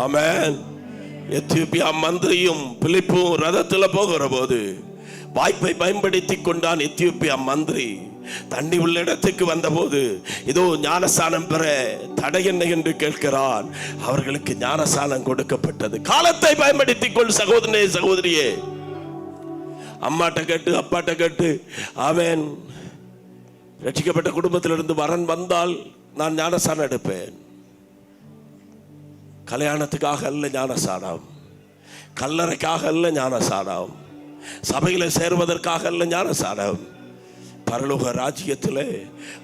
ஆமென். எத்தியோப்பியா மந்திரியும் பிலிப்பும் ரதத்தில் போகிற போது வாய்ப்பை பயன்படுத்திக் கொண்டான். எத்தியோப்பியா மந்திரி தண்ணி உள்ள இடத்துக்கு வந்தபோது இதோ ஞானஸ்நானம் பெற தடை என்ன என்று கேட்கிறான். அவர்களுக்கு ஞானஸ்நானம் கொடுக்கப்பட்டது. காலத்தை பயன்படுத்திக் கொள் சகோதரனே, சகோதரியே. அம்மாட்ட கேட்டு அப்பாட்ட கேட்டு ஆமென். ரட்சிக்கப்பட்ட குடும்பத்திலிருந்து வரன் வந்தால் நான் ஞானஸ்நானம் எடுப்பேன். கல்யாணத்துக்காக அல்ல ஞானஸ்நானம், கல்லறைக்காக அல்ல ஞானஸ்நானம், சபையில சேருவதற்காக அல்ல ஞானஸ்நானம். பரலோக ராஜ்யத்திலே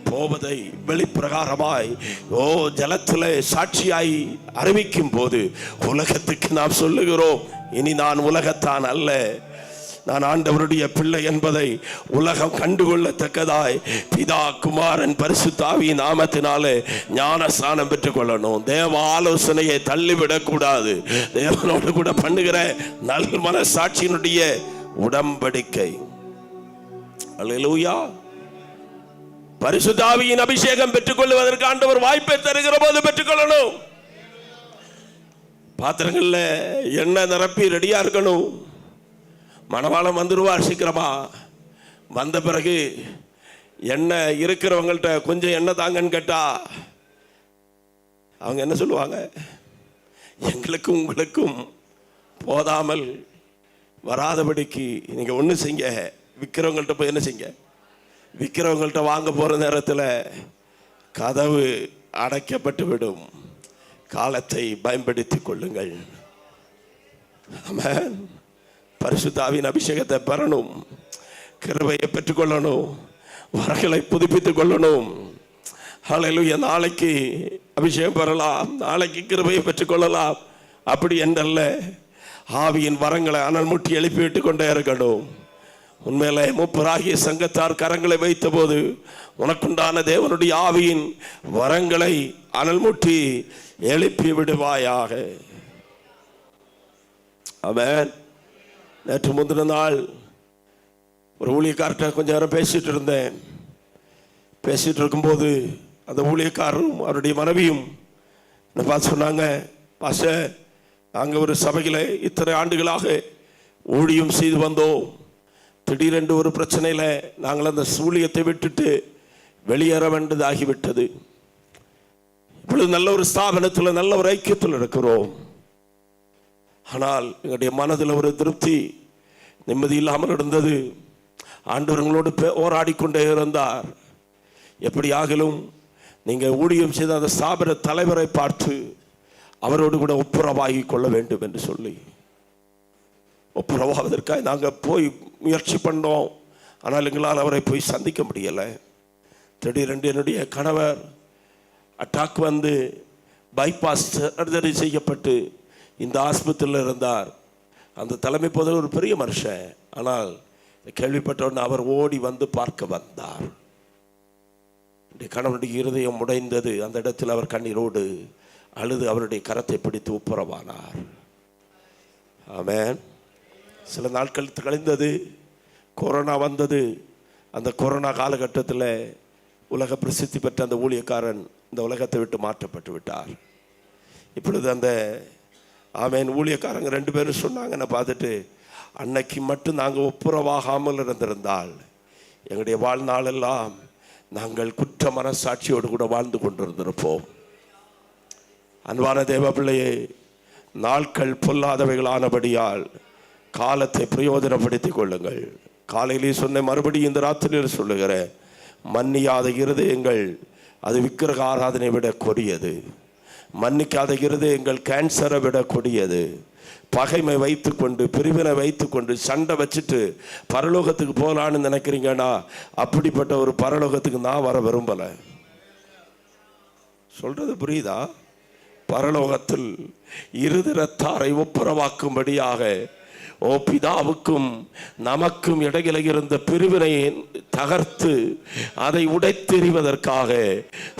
போவதை வெளிப்பிரகாரமாய் ஜலத்திலே சாட்சியாய் அறிவிக்கும் போது உலகத்துக்கு நாம் சொல்லுகிறோம், இனி நான் உலகத்தான் அல்ல, நான் ஆண்டவருடைய பிள்ளை என்பதை உலகம் கண்டுகொள்ளத்தக்கதாய் பிதா குமாரன் பரிசுத்த ஆவியின் நாமத்தினாலே ஞானஸ்நானம் பெற்றுக் கொள்ளணும். தேவ ஆலோசனையை தள்ளிவிடக்கூடாது. தேவனோடு கூட பண்ணுகிற நல் மனசாட்சியினுடைய உடன்படிக்கை. அல்லேலூயா. பரிசுத்த ஆவியின் அபிஷேகம் பெற்றுக் கொள்வதற்கு ஆண்டவர் வாய்ப்பை தருகிற போது பெற்றுக்கொள்ளணும். பாத்திரங்கள்ல எண்ணெய் நிரப்பி ரெடியா இருக்கணும். மணவாளம் வந்துடுவார் சீக்கிரமா. வந்த பிறகு எண்ணெய் இருக்கிறவங்கள்ட்ட கொஞ்சம் எண்ணெய் தாங்கன்னு கேட்டா அவங்க என்ன சொல்லுவாங்க? எங்களுக்கும் உங்களுக்கும் போதாமல் வராதபடிக்கு நீங்க ஒண்ணு செய்ய, விற்கிறவங்கள்ட்ட போய் என்ன செய்ய, விற்கிறவங்கள்ட்ட வாங்க போற நேரத்தில் கதவு அடைக்கப்பட்டு விடும். காலத்தை பயன்படுத்திக் கொள்ளுங்கள். ஆமென். பரிசுத்த ஆவியின் அபிஷேகத்தை பெறணும், கிருபையை பெற்றுக்கொள்ளணும், வரங்களை புதுப்பித்துக் கொள்ளணும். ஹல்லேலூயா. நாளைக்கு அபிஷேகம் பெறலாம், நாளைக்கு கிருபையை பெற்றுக்கொள்ளலாம், அப்படி என்றல்ல. ஆவியின் வரங்களை அனல் முட்டி எழுப்பி விட்டு கொண்டே இருக்கணும். உண்மையிலே மூப்பராகிய சங்கத்தார் கரங்களை வைத்த போது உனக்குண்டான தேவனுடைய ஆவியின் வரங்களை அனல் முட்டி எழுப்பி விடுவாயாக. ஆமென். நேற்று முந்தின நாள் ஒரு ஊழியக்கார்ட்ட கொஞ்ச நேரம் பேசிட்டு இருந்தேன். பேசிட்டு இருக்கும்போது அந்த ஊழியக்காரரும் அவருடைய மனைவியும் என்ன பார்த்து சொன்னாங்க, பாஸ்டர், நாங்கள் ஒரு சபையில் இத்தனை ஆண்டுகளாக ஊழியம் செய்து வந்தோம். திடீரென்று ஒரு பிரச்சனையில் நாங்கள் அந்த ஊழியத்தை விட்டுட்டு வெளியேற வேண்டியதாகிவிட்டது. இப்பொழுது நல்ல ஒரு ஸ்தாபனத்தில் நல்ல ஒரு ஐக்கியத்தில் இருக்கிறோம். ஆனால் எங்களுடைய மனதில் ஒரு திருப்தி, நிம்மதி இல்லாமல் இருந்தது. ஆண்டவர்களோடு போராடிக்கொண்டே இருந்தார். எப்படி ஆகிலும் நீங்கள் ஊழியம் செய்த அந்த ஸ்தாபன தலைவரை பார்த்து அவரோடு கூட ஒப்புரவாகி கொள்ள வேண்டும் என்று சொல்லி ஒப்புரவாவதற்காக நாங்கள் போய் முயற்சி பண்ணோம். ஆனால் எங்களால் அவரை போய் சந்திக்க முடியலை. திடீரென்று என்னுடைய கணவர் அட்டாக் வந்து பைபாஸ் சர்ஜரி செய்யப்பட்டு இந்த ஆஸ்பத்திரியில் இருந்தார். அந்த தலைமை போதில் ஒரு பெரிய மனுஷன். ஆனால் கேள்விப்பட்டவுடனே அவர் ஓடி வந்து பார்க்க வந்தார். கணவனுடைய இருதயம் உடைந்தது. அந்த இடத்தில் அவர் கண்ணீரோடு அழுது அவருடைய கரத்தை பிடித்து ஒப்புரவானார். ஆமென். சில நாட்கள் கழிந்தது, கொரோனா வந்தது. அந்த கொரோனா காலகட்டத்தில் உலக பிரசித்தி பெற்ற அந்த ஊழியக்காரன் இந்த உலகத்தை விட்டு மாற்றப்பட்டு விட்டார். இப்பொழுது அந்த ஆமென் ஊழியக்காரங்க 2 பேரும் சொன்னாங்க, என்னை பார்த்துட்டு, அன்னைக்கு மட்டும் நாங்கள் ஒப்புரவாகாமல் இருந்திருந்தால் எங்களுடைய வாழ்நாளெல்லாம் நாங்கள் குற்ற மனசாட்சியோடு கூட வாழ்ந்து கொண்டிருந்திருப்போம். அன்பான தேவ பிள்ளையே, நாட்கள் பொல்லாதவைகளானபடியால் காலத்தை பிரயோஜனப்படுத்திக் கொள்ளுங்கள். காலையிலே சொன்ன மறுபடியும் இந்த ராத்திரியில் சொல்லுகிறேன், மன்னியாத இருதயங்கள் அது விக்கிரக ஆராதனை விட கொடியது. மன்னிக்காத இருதயங்கள் கேன்சரை விட கொடியது. பகைமை வைத்துக்கொண்டு, பிரிவினை வைத்துக்கொண்டு, சண்டை வச்சுட்டு பரலோகத்துக்கு போகலான்னு நினைக்கிறீங்கன்னா அப்படிப்பட்ட ஒரு பரலோகத்துக்கு நான் வர விரும்பலை. சொல்றது புரியுதா? பரலோகத்தில் இருதிரத்தாரை ஒப்புரவாக்கும்படியாக பிதாவுக்கும் நமக்கும் இடையில இருந்த பிரிவினையை தகர்த்து அதை உடைத்தெறிவதற்காக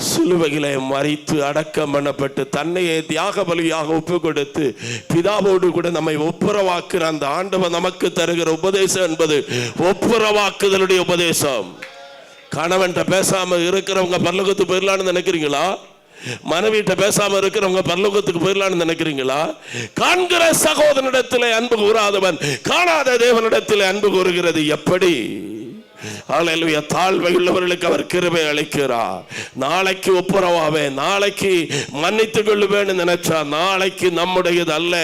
சிலுவையிலே மரித்து அடக்கம் பண்ணப்பட்டு தன்னையே தியாக பலியாக ஒப்பு கொடுத்து பிதாவோடு கூட நம்மை ஒப்புரவாக்குற அந்த ஆண்டவர் நமக்கு தருகிற உபதேசம் என்பது ஒப்புரவாக்குதலுடைய உபதேசம். கணவன்கிட்ட பேசாம இருக்கிறவங்க பரலோகத்துக்கு போயிடலான்னு நினைக்கிறீங்களா? மனைவிட்ட பேசாம இருக்கிறவங்க பரலோகத்துக்கு போயிடலான்னு நினைக்கிறீங்களா? காண்கிற சகோதரனிடத்திலே அன்பு கூறாதவன் காணாத தேவனிடத்திலே அன்பு கூறுகிறது எப்படி? ஹல்லேலூயா. தாழ்வை உள்ளவர்களுக்கு அவர் கிருபை அளிக்கிறார். நாளைக்கு ஒப்புரவாவே, நாளைக்கு மன்னித்துக் கொள்ளுவேன்னு நினைச்சா நாளைக்கு நம்முடையது அல்ல.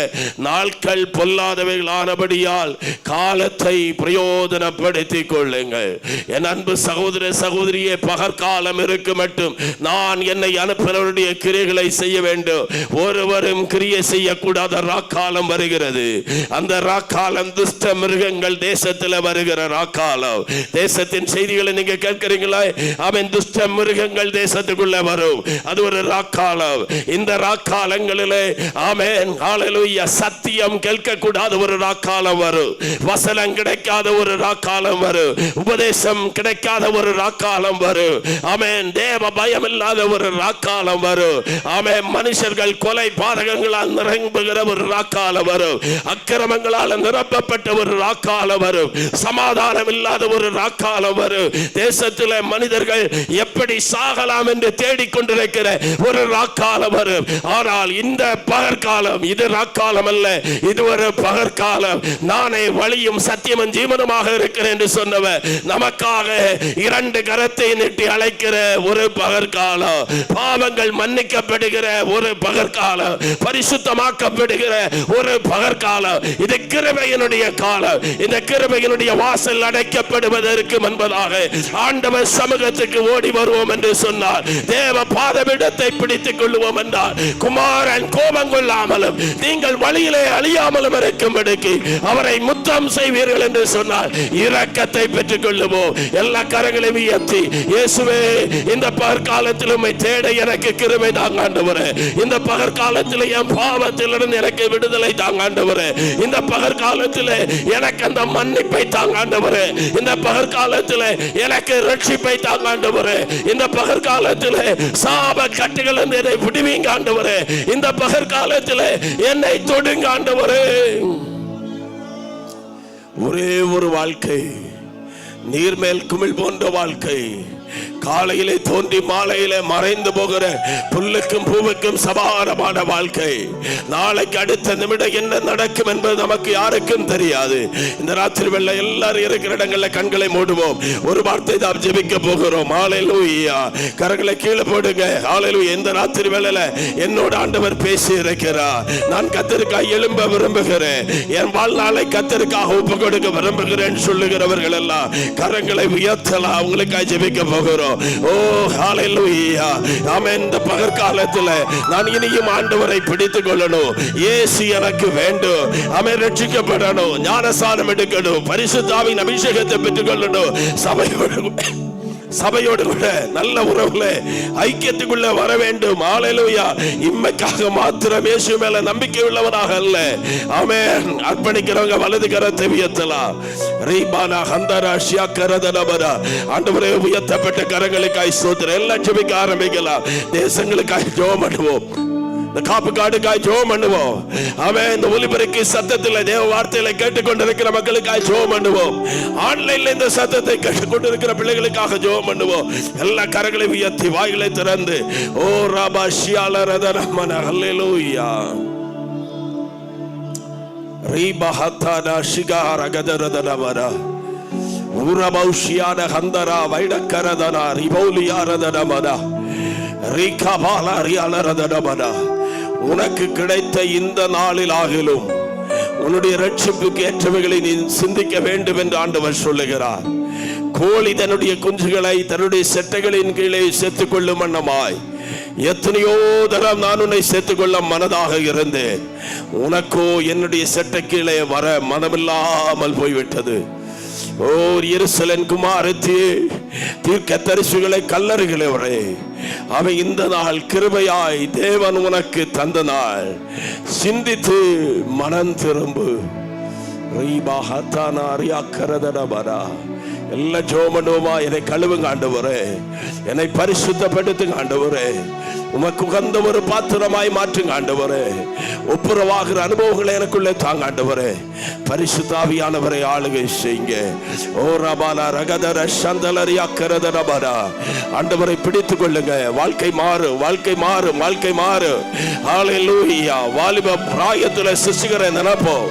நாட்கள் பொல்லாதவைகளானபடியால் காலத்தை பிரயோஜனப்படுத்திக் கொள்ளுங்கள். என் அன்பு சகோதர சகோதரியே, பகற்காலம் இருக்கு மட்டும் நான் என்னை அனுப்பினவருடைய கிரியைகளை செய்ய வேண்டும். ஒருவரும் கிரியை செய்யக்கூடாத ராக்காலம் வருகிறது. அந்த ராக்காலம் துஷ்ட மிருகங்கள் தேசத்தில் வருகிற ராக்காலம். தேசத்தின் செய்திகளை நீங்க கேட்கிறீங்களா? அவன் துஷ்ட மிருகங்கள் தேசத்துக்குள்ள வரும். அது ஒரு ராக்காலம். இந்த ராக்காலங்களிலே ஆமென் ஹல்லேலூயா சத்தியம் கேட்கக்கூடாத ஒரு ராக்காலம் வரும். வசனம் கிடைக்காத ஒரு ராக்காலம் வரும். உபதேசம் கிடைக்காத ஒரு ராக்காலம் வரும். ஆமென் தேவ பயம் இல்லாத ஒரு ராக்காலம் வரும். ஆமென் மனுஷர்கள் கொலை பாதகங்களால் நிரம்புகிற ஒரு ராக்காலம் வரும். அக்கிரமங்களால் நிரப்பப்பட்ட ஒரு ராக்காலம் வரும். சமாதானம் இல்லாத ஒரு ராக்காலம் வரும். தேசத்தில் மனிதர்கள் எப்படி சாகலாம் என்று தேடிக்கொண்டிருக்கிற ஒரு ராக்காலம் வரும். ஆனால் இந்த பகற்காலம் இது ராக்காலம் அல்ல, இது ஒரு பகற்காலம். நானே வழியும் சத்தியமும் ஜீவனுமாக இருக்கிறேன் என்று சொன்னவர் நமக்காக 2 கரத்தை நீட்டி அழைக்கிற ஒரு பகற்காலம். பாவங்கள் மன்னிக்கப்படுகிற ஒரு பகற்காலம், பரிசுத்தமாக்கப்படுகிற ஒரு பகற்காலம். இது கிருபையினுடைய காலம். இந்த கிருபையினுடைய வாசல் அடைக்கப்படுவது இருக்கும் என்பதாக ஆண்டவர் சமூகத்துக்கு ஓடி வருவோம் என்று சொன்னார். தேவ பாதபீடத்தை பிடித்துக் கொள்வோம் என்றார். குமாரன் கோபம் கொள்ளாமலும் நீங்கள் வழியிலே அழியாமலும் இருக்கும்படிக்கு அவரை முத்தம் செய்வீர்கள் என்று சொன்னார். இரக்கத்தை பெற்றுக் கொள்ளுவோம். எல்லா கரங்களையும் உயர்த்தி, இயேசுவே, இந்த பகற்காலத்தில் உம்மை தேட எனக்கு கிருபை தாங்க ஆண்டவரே. இந்த பகற்காலத்தில் என் பாவத்திலிருந்து எனக்கு விடுதலை தாங்க ஆண்டவரே. இந்த பகற்காலத்தில் எனக்கு அந்த மன்னிப்பை தாங்க ஆண்டவரே. இந்த பகற்காலத்தில் எனக்கு ரட்சிப்பை தாங்க ஆண்டவரே. இந்த பகற்காலத்தில் சாப கட்டுகள் என்னை விடுவீங்க ஆண்டவரே. இந்த பகற்காலத்தில் என்னை தொடுங்க ஆண்டவரே. ஒரே ஒரு வாழ்க்கை, நீர்மேல் குமிழ் போன்ற வாழ்க்கை, காலையிலே தோன்றி மாலையிலே மறைந்து போகிற புல்லுக்கும் பூவுக்கும் சமானமான வாழ்க்கை. நாளைக்கு அடுத்த நிமிடம் என்ன நடக்கும் என்பது நமக்கு யாருக்கும் தெரியாது. இந்த ராத்திரி வேளை எல்லாரும் இருக்கிற இடங்களில் கண்களை மூடுவோம். ஒரு வார்த்தை தான் ஜெபிக்க போகிறோம். ஹல்லேலூயா. கரங்களை கீழே போடுங்க. ஹல்லேலூயா. இந்த ராத்திரி வேளையில என்னோட ஆண்டவர் பேசி இருக்கிறார். நான் கர்த்தருக்காக எழும்ப விரும்புகிறேன், என் வாழ்நாளை கர்த்தருக்காக ஒப்பு கொடுக்க விரும்புகிறேன் சொல்லுகிறவர்கள் எல்லாம் கரங்களை உயர்த்தலாம். அவங்களுக்காக ஜெபிக்க போகிறோம். ஓ ஹல்லேலூயா. ஆமென். இந்த பகற்காலத்தில் நான் இனியும் ஆண்டவரை பிடித்துக் கொள்ளணும். இயேசு எனக்கு வேண்டும். ஆமென். ரட்சிக்கப்படணும், ஞானஸ்நானம் எடுக்கணும், பரிசுத்த ஆவியின் அபிஷேகத்தை பெற்றுக் கொள்ளணும், சபையோடு கூட நல்ல உறவுல ஐக்கியத்துக்குள்ள வர வேண்டும். ஹல்லேலூயா. இம்மைக்காக மாத்திரம் இயேசு மேல நம்பிக்கை உள்ளவனாக அல்ல. ஆமென். அர்ப்பணிக்கிறவங்க வலது கரத்தை உயர்த்தலாம். ரீபானா ஹந்தரா ஷியாக்கரதனபரா. ஆண்டவரே, உயர்த்தப்பட்ட கரங்களுக்காய் ஸ்தோத்திரம். எல்லாம் ஜெபிக்க ஆரம்பிக்கலாம். தேசங்களுக்காய் ஜெபம் பண்ணுவோம். இந்த காப்பு காடுக்காய் ஜெபம் பண்ணுவோம். ஆமென். இந்த ஒலிபரப்பு சத்தத்தில் தேவ வார்த்தைகளை கேட்டுக்கொண்டிருக்கிற மக்களுக்காய் ஜெபம் பண்ணுவோம். ஆன்லைன்ல இந்த சத்தத்தை கேட்டுக்கொண்டிருக்கிற பிள்ளைகளுக்காக ஜெபம் பண்ணுவோம். எல்லா கரங்களையும் உயர்த்தி வாய்களை திறந்து ஓ ராபா ஷியாலரதனமன ஹல்லேலூயா. ரீபஹத்தானா ஷிகாரகதரதனமரா ஊரபௌஷியான ஹந்தரா வைடக்கரதனா ரிபௌலியாரதனமரா ரீகபாலா ரியாலரதனமரா. உனக்கு கிடைத்த இந்த நாளில் ஆகிலும் உன்னுடைய ரட்சிப்புக்கு ஏற்றவைகளை நீ சிந்திக்க வேண்டும் என்று ஆண்டவர் சொல்லுகிறார். கோழி தன்னுடைய குஞ்சுகளை தன்னுடைய செட்டைகளின் கீழே சேர்த்துக் கொள்ளும் வண்ணமாய் எத்தனையோ தரம் நான் உன்னை சேர்த்துக் கொள்ள மனதாக இருந்தேன். உனக்கோ என்னுடைய செட்டை கீழே வர மனமில்லாமல் போய்விட்டது. ஓ எருசலேம் குமாரத்தியே, தீர்க்கதரிசிகளை கல்லறுகிறவரே, அவை இந்த நாள் கிருபையாய் தேவன் உனக்கு தந்த நாள். சிந்தித்து மனம் திரும்பு. எல்லாம் ஜோமனோமா, என்னை கழுவுங்க ஆண்டவரே, என்னை பரிசுத்தப்படுத்துங்க ஆண்டவரே, உமக்கு உகந்த ஒரு பாத்திரமாய் மாற்றுங்க ஆண்டவரே. ஒப்புரவாகிற அனுபவங்களை எனக்குள்ளே தாங்க ஆண்டவரே. பரிசுத்த ஆவியானவரை ஆளுகை செய்யுங்க. ஓ ரபாலா ரகதர சந்தலரியா கரதரபரா. ஆண்டவரை பிடித்துக் கொள்ளுங்க. வாழ்க்கை மாறு, வாழ்க்கை மாறு, வாழ்க்கை மாறு. ஹல்லேலூயா. வாலிப பிராயத்துல சிசுகிற நினைப்போம்.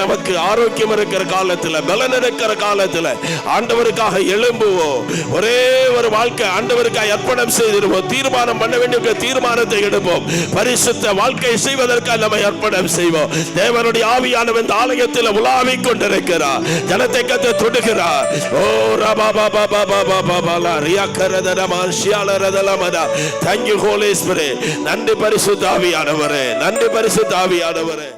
நமக்கு ஆரோக்கியம் இருக்கிற காலத்துல, பலன் இருக்கிற காலத்துல ஆண்டவருக்காக எழும்புவோம். ஒரே ஒரு வாழ்க்கை ஆண்டவருக்காக அர்ப்பணம் செய்திருவோம். தீர்மானம் பண்ண வேண்டிய தீர்மானத்தை எடுப்போம். பரிசுத்த வாழ்க்கை செய்வதற்காக நம்மை அர்ப்பணம் செய்வோம். தேவனுடைய ஆவியானவர் இந்த ஆலயத்தில் உலாவிக் கொண்டிருக்கிறார். ஜனத்தை கத்த தொடுகிறார். ஓ ரபா பாபா பாபா பாபா லா Riya கரதரமா ஷியாலரதலமதா. Thank you Holy Spirit. நன்றி பரிசுத்த ஆவியானவரே, நன்றி பரிசுத்த ஆவியானவரே.